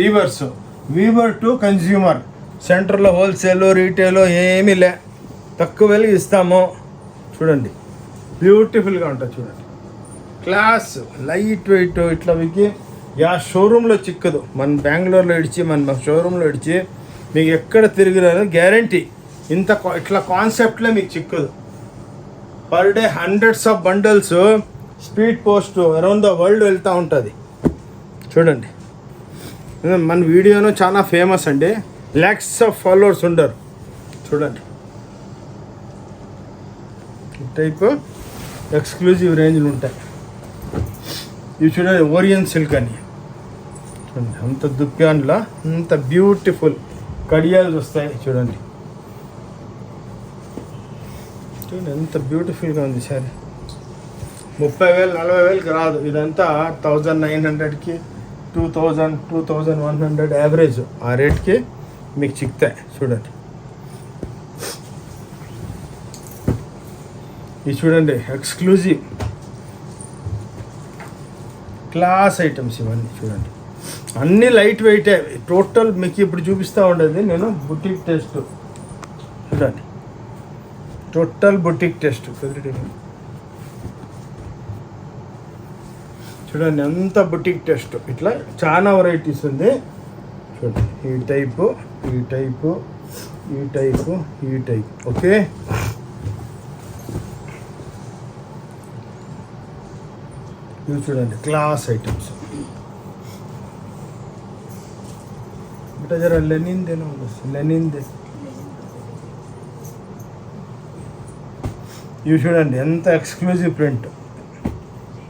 Speaker 1: వీవర్ టు కన్జ్యూమర్, సెంటర్లో హోల్సేల్ రీటైల్ ఏమీ లే, తక్కువ వెలిగి ఇస్తాము. చూడండి బ్యూటిఫుల్గా ఉంటుంది చూడండి, క్లాస్ లైట్ వెయిట్. ఇట్లా మీకు యా షోరూంలో చిక్కదు, మన బెంగళూరులో ఇడిచి మన షోరూంలో ఇడిచి మీకు ఎక్కడ తిరిగిరాదు గ్యారంటీ. ఇట్లా కాన్సెప్ట్లో మీకు చిక్కదు. Per day hundreds of bundles speed post around the world వెళ్తూ ఉంటుంది చూడండి. మన వీడియోను చాలా ఫేమస్ అండి, ల్యాక్స్ ఆఫ్ ఫాలోవర్స్ ఉండరు చూడండి. ఈ టైప్ ఎక్స్క్లూజివ్ రేంజ్లు ఉంటాయి. ఇవి చూడండి, ఓరియన్ సిల్క్ అని చూడండి, అంత దుప్యాన్లో అంత బ్యూటిఫుల్ కడియాలు వస్తాయి చూడండి. చూడండి ఎంత బ్యూటిఫుల్గా ఉంది సారీ. 30,000 40,000కి రాదు, ఇదంతా 1900కి 2000 2100 యావరేజ్ ఆ రేట్కి మీకు చిక్తాయి చూడండి. ఇది చూడండి ఎక్స్క్లూజివ్ క్లాస్ ఐటమ్స్ ఇవన్నీ చూడండి, అన్నీ లైట్ వెయిటే. టోటల్ మీకు ఇప్పుడు చూపిస్తూ ఉండేది నేను బుటీక్ టెస్ట్ చూడండి, టోటల్ బుటీక్ టెస్ట్ చూడండి, అంత బుటీక్ టెస్ట్. ఇట్లా చాలా వెరైటీస్ ఉంది చూడండి. ఈ టైపు ఓకే. ఇవి చూడండి క్లాస్ ఐటమ్స్. బేటా జరా లెనిన్దే ఇవి చూడండి ఎంత ఎక్స్క్లూజివ్ ప్రింట్.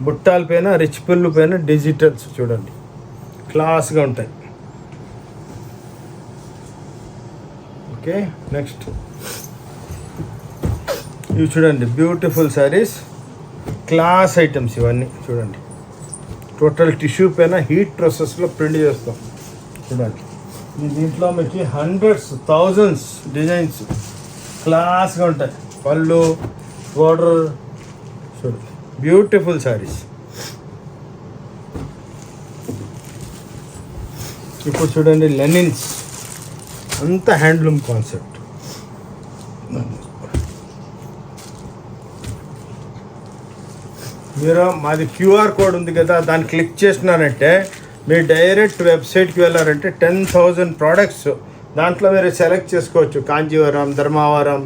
Speaker 1: బుట్టాల పైన రిచ్ పిల్లు పైన డిజిటల్స్ చూడండి, క్లాస్గా ఉంటాయి. ఓకే నెక్స్ట్ ఇవి చూడండి బ్యూటిఫుల్ శారీస్, క్లాస్ ఐటమ్స్ ఇవన్నీ చూడండి. టోటల్ టిష్యూ పైన హీట్ ప్రాసెస్లో ప్రింట్ చేస్తాం చూడండి. దీంట్లో మీకు హండ్రెడ్స్ థౌజండ్స్ డిజైన్స్ క్లాస్గా ఉంటాయి. పళ్ళు బోర్డర్ చూడండి, బ్యూటిఫుల్ శారీస్. ఇప్పుడు చూడండి లెనిన్స్, అంత హ్యాండ్లూమ్ కాన్సెప్ట్. మీరు మాది క్యూఆర్ కోడ్ ఉంది కదా, దాన్ని క్లిక్ చేసినారంటే మీరు డైరెక్ట్ వెబ్సైట్కి వెళ్ళారంటే 10,000 ప్రోడక్ట్స్ దాంట్లో మీరు సెలెక్ట్ చేసుకోవచ్చు. కాంజీవరం, ధర్మవరం,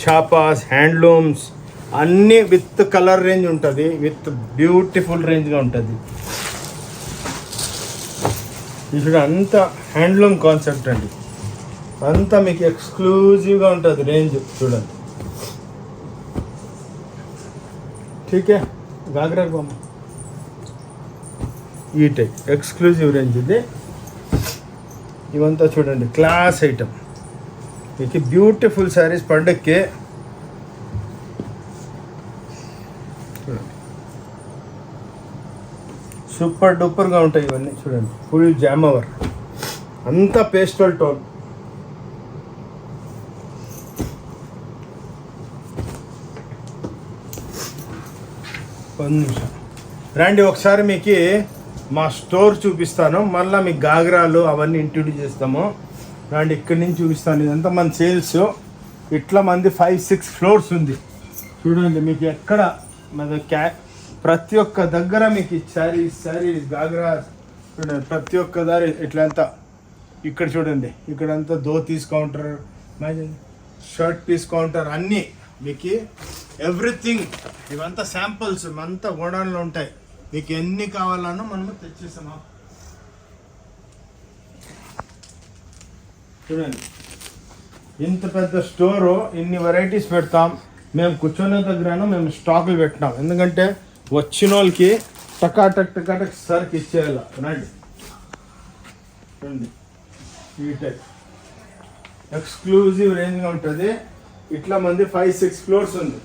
Speaker 1: ఛాపాస్, హ్యాండ్లూమ్స్ అన్నీ విత్ కలర్ రేంజ్ ఉంటుంది, విత్ బ్యూటిఫుల్ రేంజ్గా ఉంటుంది. ఇప్పుడు అంతా హ్యాండ్లూమ్ కాన్సెప్ట్ అండి, అంతా మీకు ఎక్స్క్లూజివ్గా ఉంటుంది రేంజ్ చూడండి. ఠీకే గాగ్రా బొమ్మ ఈ టైప్ ఎక్స్క్లూజివ్ రేంజ్ ఇది. ఇవంతా చూడండి క్లాస్ ఐటమ్, మీకు బ్యూటిఫుల్ శారీస్ పండక్కి సూపర్ డూపర్గా ఉంటాయి ఇవన్నీ చూడండి. ఫుల్ జామవర్, అంతా పేస్టల్ టోన్. రండి ఒకసారి మీకు మా స్టోర్ చూపిస్తాను, మళ్ళీ మీకు గాగ్రాలు అవన్నీ ఇంట్రడ్యూస్ చేస్తాము. రండి ఇక్కడి నుంచి చూపిస్తాను. ఇదంతా మన సేల్స్, ఇట్లా మంది 5-6 ఫ్లోర్స్ ఉంది చూడండి. మీకు ఎక్కడ మన ప్రతి ఒక్క దగ్గర మీకు శారీస్ గాగ్రా చూడండి, ప్రతి ఒక్క దారి ఇట్లంతా. ఇక్కడ చూడండి, ఇక్కడంతా dhotis counter, shirt piece counter అన్నీ మీకు ఎవ్రీథింగ్. ఇవంతా శాంపుల్స్ అంతా గోడౌన్లో ఉంటాయి, మీకు ఎన్ని కావాలన్నా మనము తెచ్చేస్తాము. చూడండి ఇంత పెద్ద స్టోరు, ఇన్ని వెరైటీస్ పెడతాం. మేము కూర్చొనే దగ్గర మేము స్టాకులు పెట్టినాం, ఎందుకంటే వచ్చిన వాళ్ళకి టకాటక్ సర్కి ఇచ్చేయాల. రండి రండి, ఈ టైప్ ఎక్స్క్లూజివ్ రేంజ్గా ఉంటుంది. ఇట్లా మంది 5-6 ఫ్లోర్స్ ఉంది.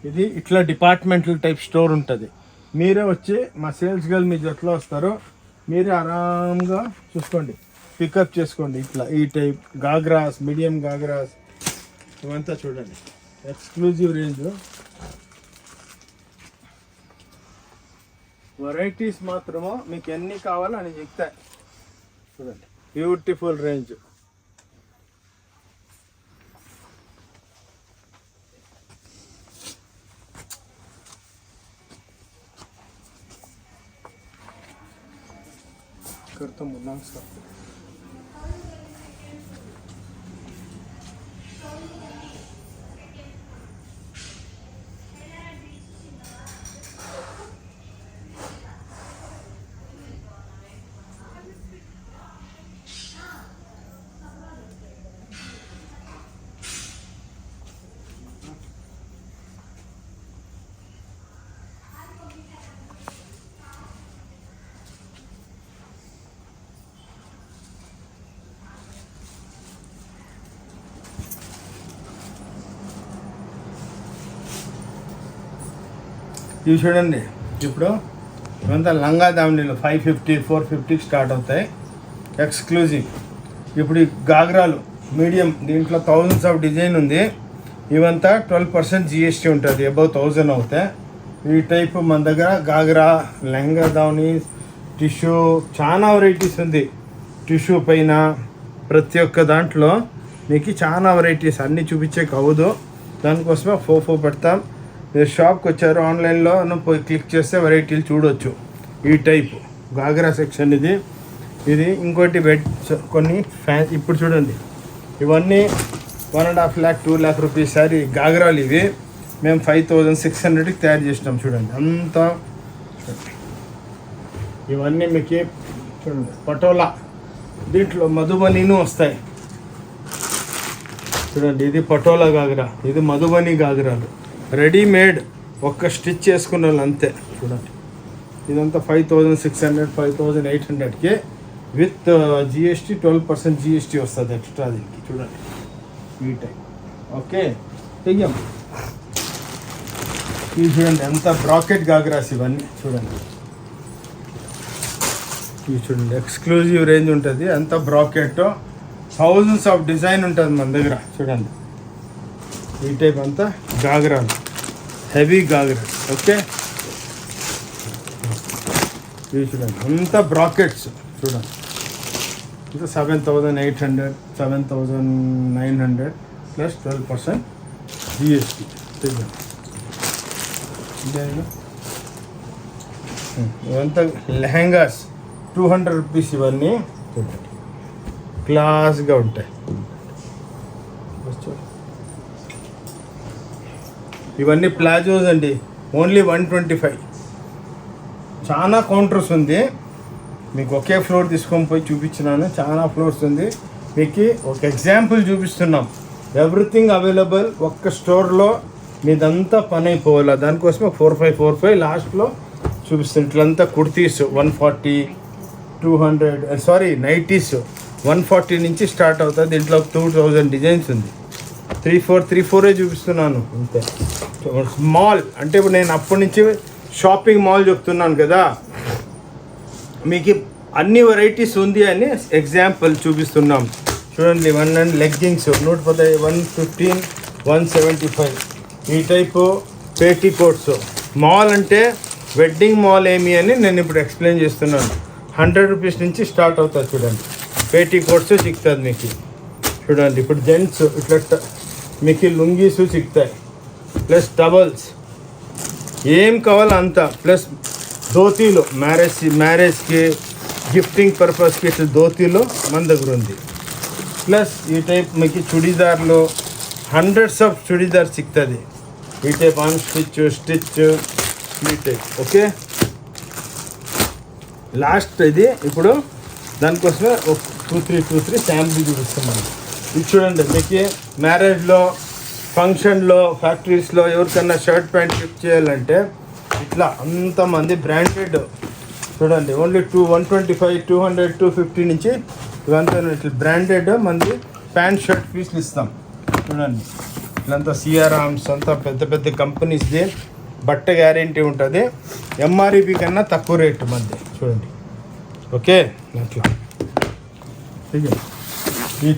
Speaker 1: ఇది ఇట్లా డిపార్ట్మెంటల్ టైప్ స్టోర్ ఉంటుంది. మీరే వచ్చి మా సేల్స్ గర్ల్ మీ జట్లో వస్తారు, మీరే ఆరాంగా చూసుకోండి, పికప్ చేసుకోండి. ఇట్లా ఈ టైప్ గాగ్రాస్, మీడియం గాగ్రాస్ ఇవంతా చూడండి, ఎక్స్క్లూజివ్ రేంజ్. వెరైటీస్ మాత్రము మీకు ఎన్ని కావాలో అని చెప్తాయి. చూడండి, బ్యూటిఫుల్ రేంజ్. करता हूँ लॉन्ग्स का। ఇవి చూడండి, ఇప్పుడు ఇవంతా లంగా దావణీలు 550, 450 స్టార్ట్ అవుతాయి, ఎక్స్క్లూజివ్. ఇప్పుడు ఈ గాగ్రాలు మీడియం, దీంట్లో థౌజండ్స్ ఆఫ్ డిజైన్ ఉంది. ఇవంతా 12% GST ఉంటుంది, అబౌవ్ 1000 అవుతాయి. ఈ టైప్ మన దగ్గర గాగ్రా, లెహంగా దావణి, టిష్యూ చాలా వెరైటీస్ ఉంది. టిష్యూ పైన ప్రతి ఒక్క దాంట్లో మీకు చాలా వెరైటీస్, అన్నీ చూపించే అవ్వదు, దానికోసమే ఫోఫో పెడతాం. మీరు షాప్కి వచ్చారు, ఆన్లైన్లో పోయి క్లిక్ చేస్తే వెరైటీలు చూడవచ్చు. ఈ టైప్ గాగ్రా సెక్షన్ ఇది. ఇది ఇంకోటి బెడ్ కొన్ని ఫ్యాన్. ఇప్పుడు చూడండి, ఇవన్నీ 1.5 lakh 2 lakh రూపీస్ సారీ గాగ్రాలు. ఇవి మేము 5600కి తయారు చేసినాం. చూడండి అంతా, ఇవన్నీ మీకు చూడండి పటోలా, దీంట్లో మధుబనీను వస్తాయి. చూడండి, ఇది పటోలా గాగ్రా, ఇది మధుబని గాగ్రాలు, రెడీమేడ్, ఒక్క స్టిచ్ చేసుకున్న వాళ్ళు అంతే. చూడండి, ఇదంతా 5600, 5800కి విత్ GST 12% GST వస్తుంది ఎక్స్ట్రా దీనికి. చూడండి ఈ టైప్. ఓకే, తెయ్యం. ఇవి చూడండి ఎంత బ్రాకెట్ గాగ్రాస్ ఇవన్నీ. చూడండి ఇవి చూడండి, ఎక్స్క్లూజివ్ రేంజ్ ఉంటుంది, అంత బ్రాకెట్, థౌజండ్స్ ఆఫ్ డిజైన్ ఉంటుంది మన దగ్గర. చూడండి ఈ టైప్ అంతా గాగ్రాలు, హెవీ గాగ్రా. ఓకే, ఇవి చూడండి అంతా బ్రాకెట్స్. చూడండి ఇంకా 7800, 7900 ప్లస్ 12% GST. ఇవంతా లెహంగాస్ 200 రూపీస్. ఇవన్నీ చూడండి క్లాస్గా ఉంటాయి. ఇవన్నీ ప్లాజోస్ అండి, ఓన్లీ 125. చాలా కౌంటర్స్ ఉంది, మీకు ఒకే ఫ్లోర్ తీసుకొని పోయి చూపించినాను, చాలా ఫ్లోర్స్ ఉంది. మీకు ఒక ఎగ్జాంపుల్ చూపిస్తున్నాం. ఎవ్రీథింగ్ అవైలబుల్ ఒక్క స్టోర్లో, మీదంతా పని అయిపోవాలి. దానికోసమే 4545 లాస్ట్లో చూపిస్తాను. ఇట్లంతా కుర్తీస్ 140, 200 సారీ నైటీస్ 140 నుంచి స్టార్ట్ అవుతుంది. దీంట్లో 2000 డిజైన్స్ ఉంది. 3-4 చూపిస్తున్నాను అంతే. మాల్ అంటే ఇప్పుడు నేను అప్పటి నుంచి షాపింగ్ మాల్ చెప్తున్నాను కదా, మీకు అన్ని వెరైటీస్ ఉంది అని ఎగ్జాంపుల్ చూపిస్తున్నాం. చూడండి, 100 లెగ్గింగ్స్ 110, 115, 175. ఈ టైపు పేటీ కోట్స్. మాల్ అంటే వెడ్డింగ్ మాల్ ఏమి అని నేను ఇప్పుడు ఎక్స్ప్లెయిన్ చేస్తున్నాను. 100 రూపీస్ నుంచి స్టార్ట్ అవుతుంది. చూడండి పేటీ కోట్స్ చిక్కుతుంది మీకు. చూడండి ఇప్పుడు జెంట్స్ ఇట్లా మీకు లుంగీస్ చిక్కుతాయి, ప్లస్ టవల్స్, ఏం కావాలో అంతా, ప్లస్ ధోతీలు మ్యారేజ్కి గిఫ్టింగ్ పర్పస్కి ఇట్లా ధోతీలు మన దగ్గర ఉంది. ప్లస్ ఈ టైప్ మీకు చుడీదార్లు, హండ్రెడ్స్ ఆఫ్ చుడీదార్ సిక్కుతుంది. ఈ టైప్ ఆన్ స్టిచ్ ఈ టైప్. ఓకే, లాస్ట్ ఇది ఇప్పుడు దానికోసమే టూ త్రీ శాంపుల్ చూపిస్తున్నాను. ఇది చూడండి, మీకు మ్యారేజ్లో, ఫంక్షన్లో, ఫ్యాక్టరీస్లో ఎవరికన్నా షర్ట్ ప్యాంట్ గిఫ్ట్ చేయాలంటే ఇట్లా అంతమంది బ్రాండెడ్ చూడండి. ఓన్లీ 125, 200, 250 నుంచి ఇవంతా ఇట్లా బ్రాండెడ్ మంది ప్యాంట్ షర్ట్ పీస్లు ఇస్తాం. చూడండి ఇట్లంతా సిఆర్ఆమ్స్ అంతా పెద్ద పెద్ద కంపెనీస్ది బట్ట గ్యారెంటీ ఉంటుంది. ఎంఆర్ఈపి కన్నా తక్కువ రేటు మధ్య చూడండి. ఓకే అట్లా ఇది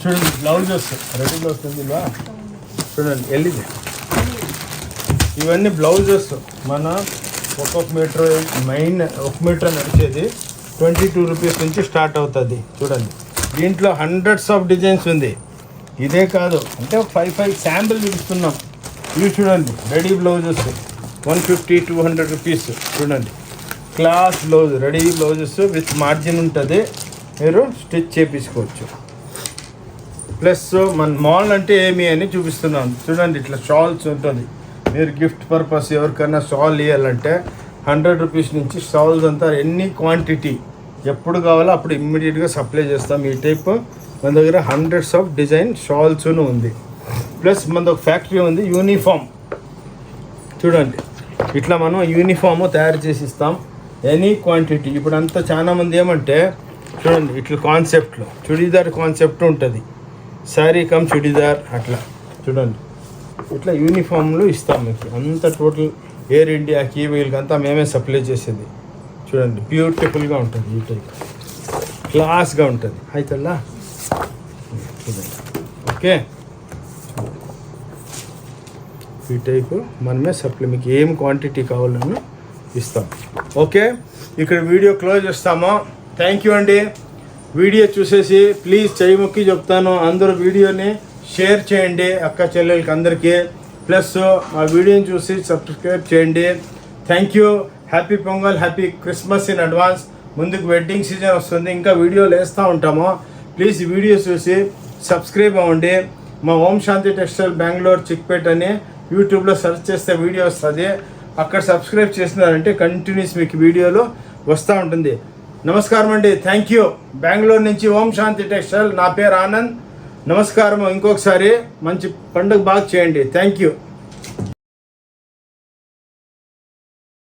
Speaker 1: చూడండి, బ్లౌజెస్ రెడీ వస్తుంది చూడండి. వెళ్ళింది ఇవన్నీ బ్లౌజెస్ మన ఒక్కొక్క మీటర్ మెయిన్ 1 మీటర్ నడిచేది 22 రూపీస్ నుంచి స్టార్ట్ అవుతుంది. చూడండి దీంట్లో హండ్రెడ్స్ ఆఫ్ డిజైన్స్ ఉంది. ఇదే కాదు అంటే 5 శాంపుల్ చూపిస్తున్నాం. ఇవి చూడండి రెడీ బ్లౌజెస్ 150, 200 రూపీస్. చూడండి class blouse, ready blouses with margin ఉంటుంది, మీరు స్టిచ్ చేయించుకోవచ్చు. ప్లస్ మన మాల్ అంటే ఏమి అని చూపిస్తున్నాను. చూడండి ఇట్లా షాల్స్ ఉంటుంది, మీరు గిఫ్ట్ పర్పస్ ఎవరికైనా షాల్ ఇవ్వాలంటే 100 రూపీస్ నుంచి షాల్స్ అంతా ఎన్ని క్వాంటిటీ ఎప్పుడు కావాలో అప్పుడు ఇమ్మీడియట్గా సప్లై చేస్తాం. ఈ టైప్ మన దగ్గర హండ్రెడ్స్ ఆఫ్ డిజైన్ షాల్స్ను ఉంది. ప్లస్ మనది ఒక ఫ్యాక్టరీ ఉంది యూనిఫామ్. చూడండి ఇట్లా మనం యూనిఫామ్ తయారు చేసి ఇస్తాం ఎనీ క్వాంటిటీ. ఇప్పుడు అంతా చాలామంది ఏమంటే చూడండి ఇట్లా కాన్సెప్ట్లో చుడీదార్ కాన్సెప్ట్ ఉంటుంది, శారీ కమ్ చుడీదార్ అట్లా. చూడండి ఇట్లా యూనిఫామ్లు ఇస్తాం మీకు. అంత టోటల్ ఎయిర్ ఇండియాకి వీళ్ళకి అంతా మేమే సప్లై చేసేది. చూడండి బ్యూటిఫుల్గా ఉంటుంది, ఈ టైప్ క్లాస్గా ఉంటుంది. అయితేలా చూడండి. ఓకే ఈ టైపు మనమే సప్లై మీకు ఏం క్వాంటిటీ కావాలన్నా ఇస్తాం. ఓకే ఇక్కడ వీడియో క్లోజ్ చేస్తాము. థ్యాంక్ యూ అండి. వీడియో చూసేసి ప్లీజ్ చేయి మొక్కి చెప్తాను, అందరూ వీడియోని షేర్ చేయండి అక్క చెల్లెలకి అందరికీ. ప్లస్ ఆ వీడియోని చూసి సబ్స్క్రైబ్ చేయండి. Thank you. Happy pongal, happy Christmas in advance. ముందుకు వెడ్డింగ్ సీజన్ వస్తుంది, ఇంకా వీడియోలు వేస్తూ ఉంటాము. ప్లీజ్ ఈ వీడియో చూసి సబ్స్క్రైబ్ అవ్వండి. మా ఓం శాంతి టెక్స్టైల్ బెంగళూరు చిక్పేట్ అని యూట్యూబ్లో సెర్చ్ చేస్తే వీడియో వస్తుంది. అక్కడ సబ్స్క్రైబ్ చేసినారంటే కంటిన్యూస్ మీకు వీడియోలు వస్తూ ఉంటుంది. నమస్కారం అండి. Thank you. బెంగళూరు నుంచి ఓం శాంతి టెక్స్టైల్. నా పేరు ఆనంద్. నమస్కారం. ఇంకొకసారి మంచి పండుగ బాగా చేయండి. Thank you.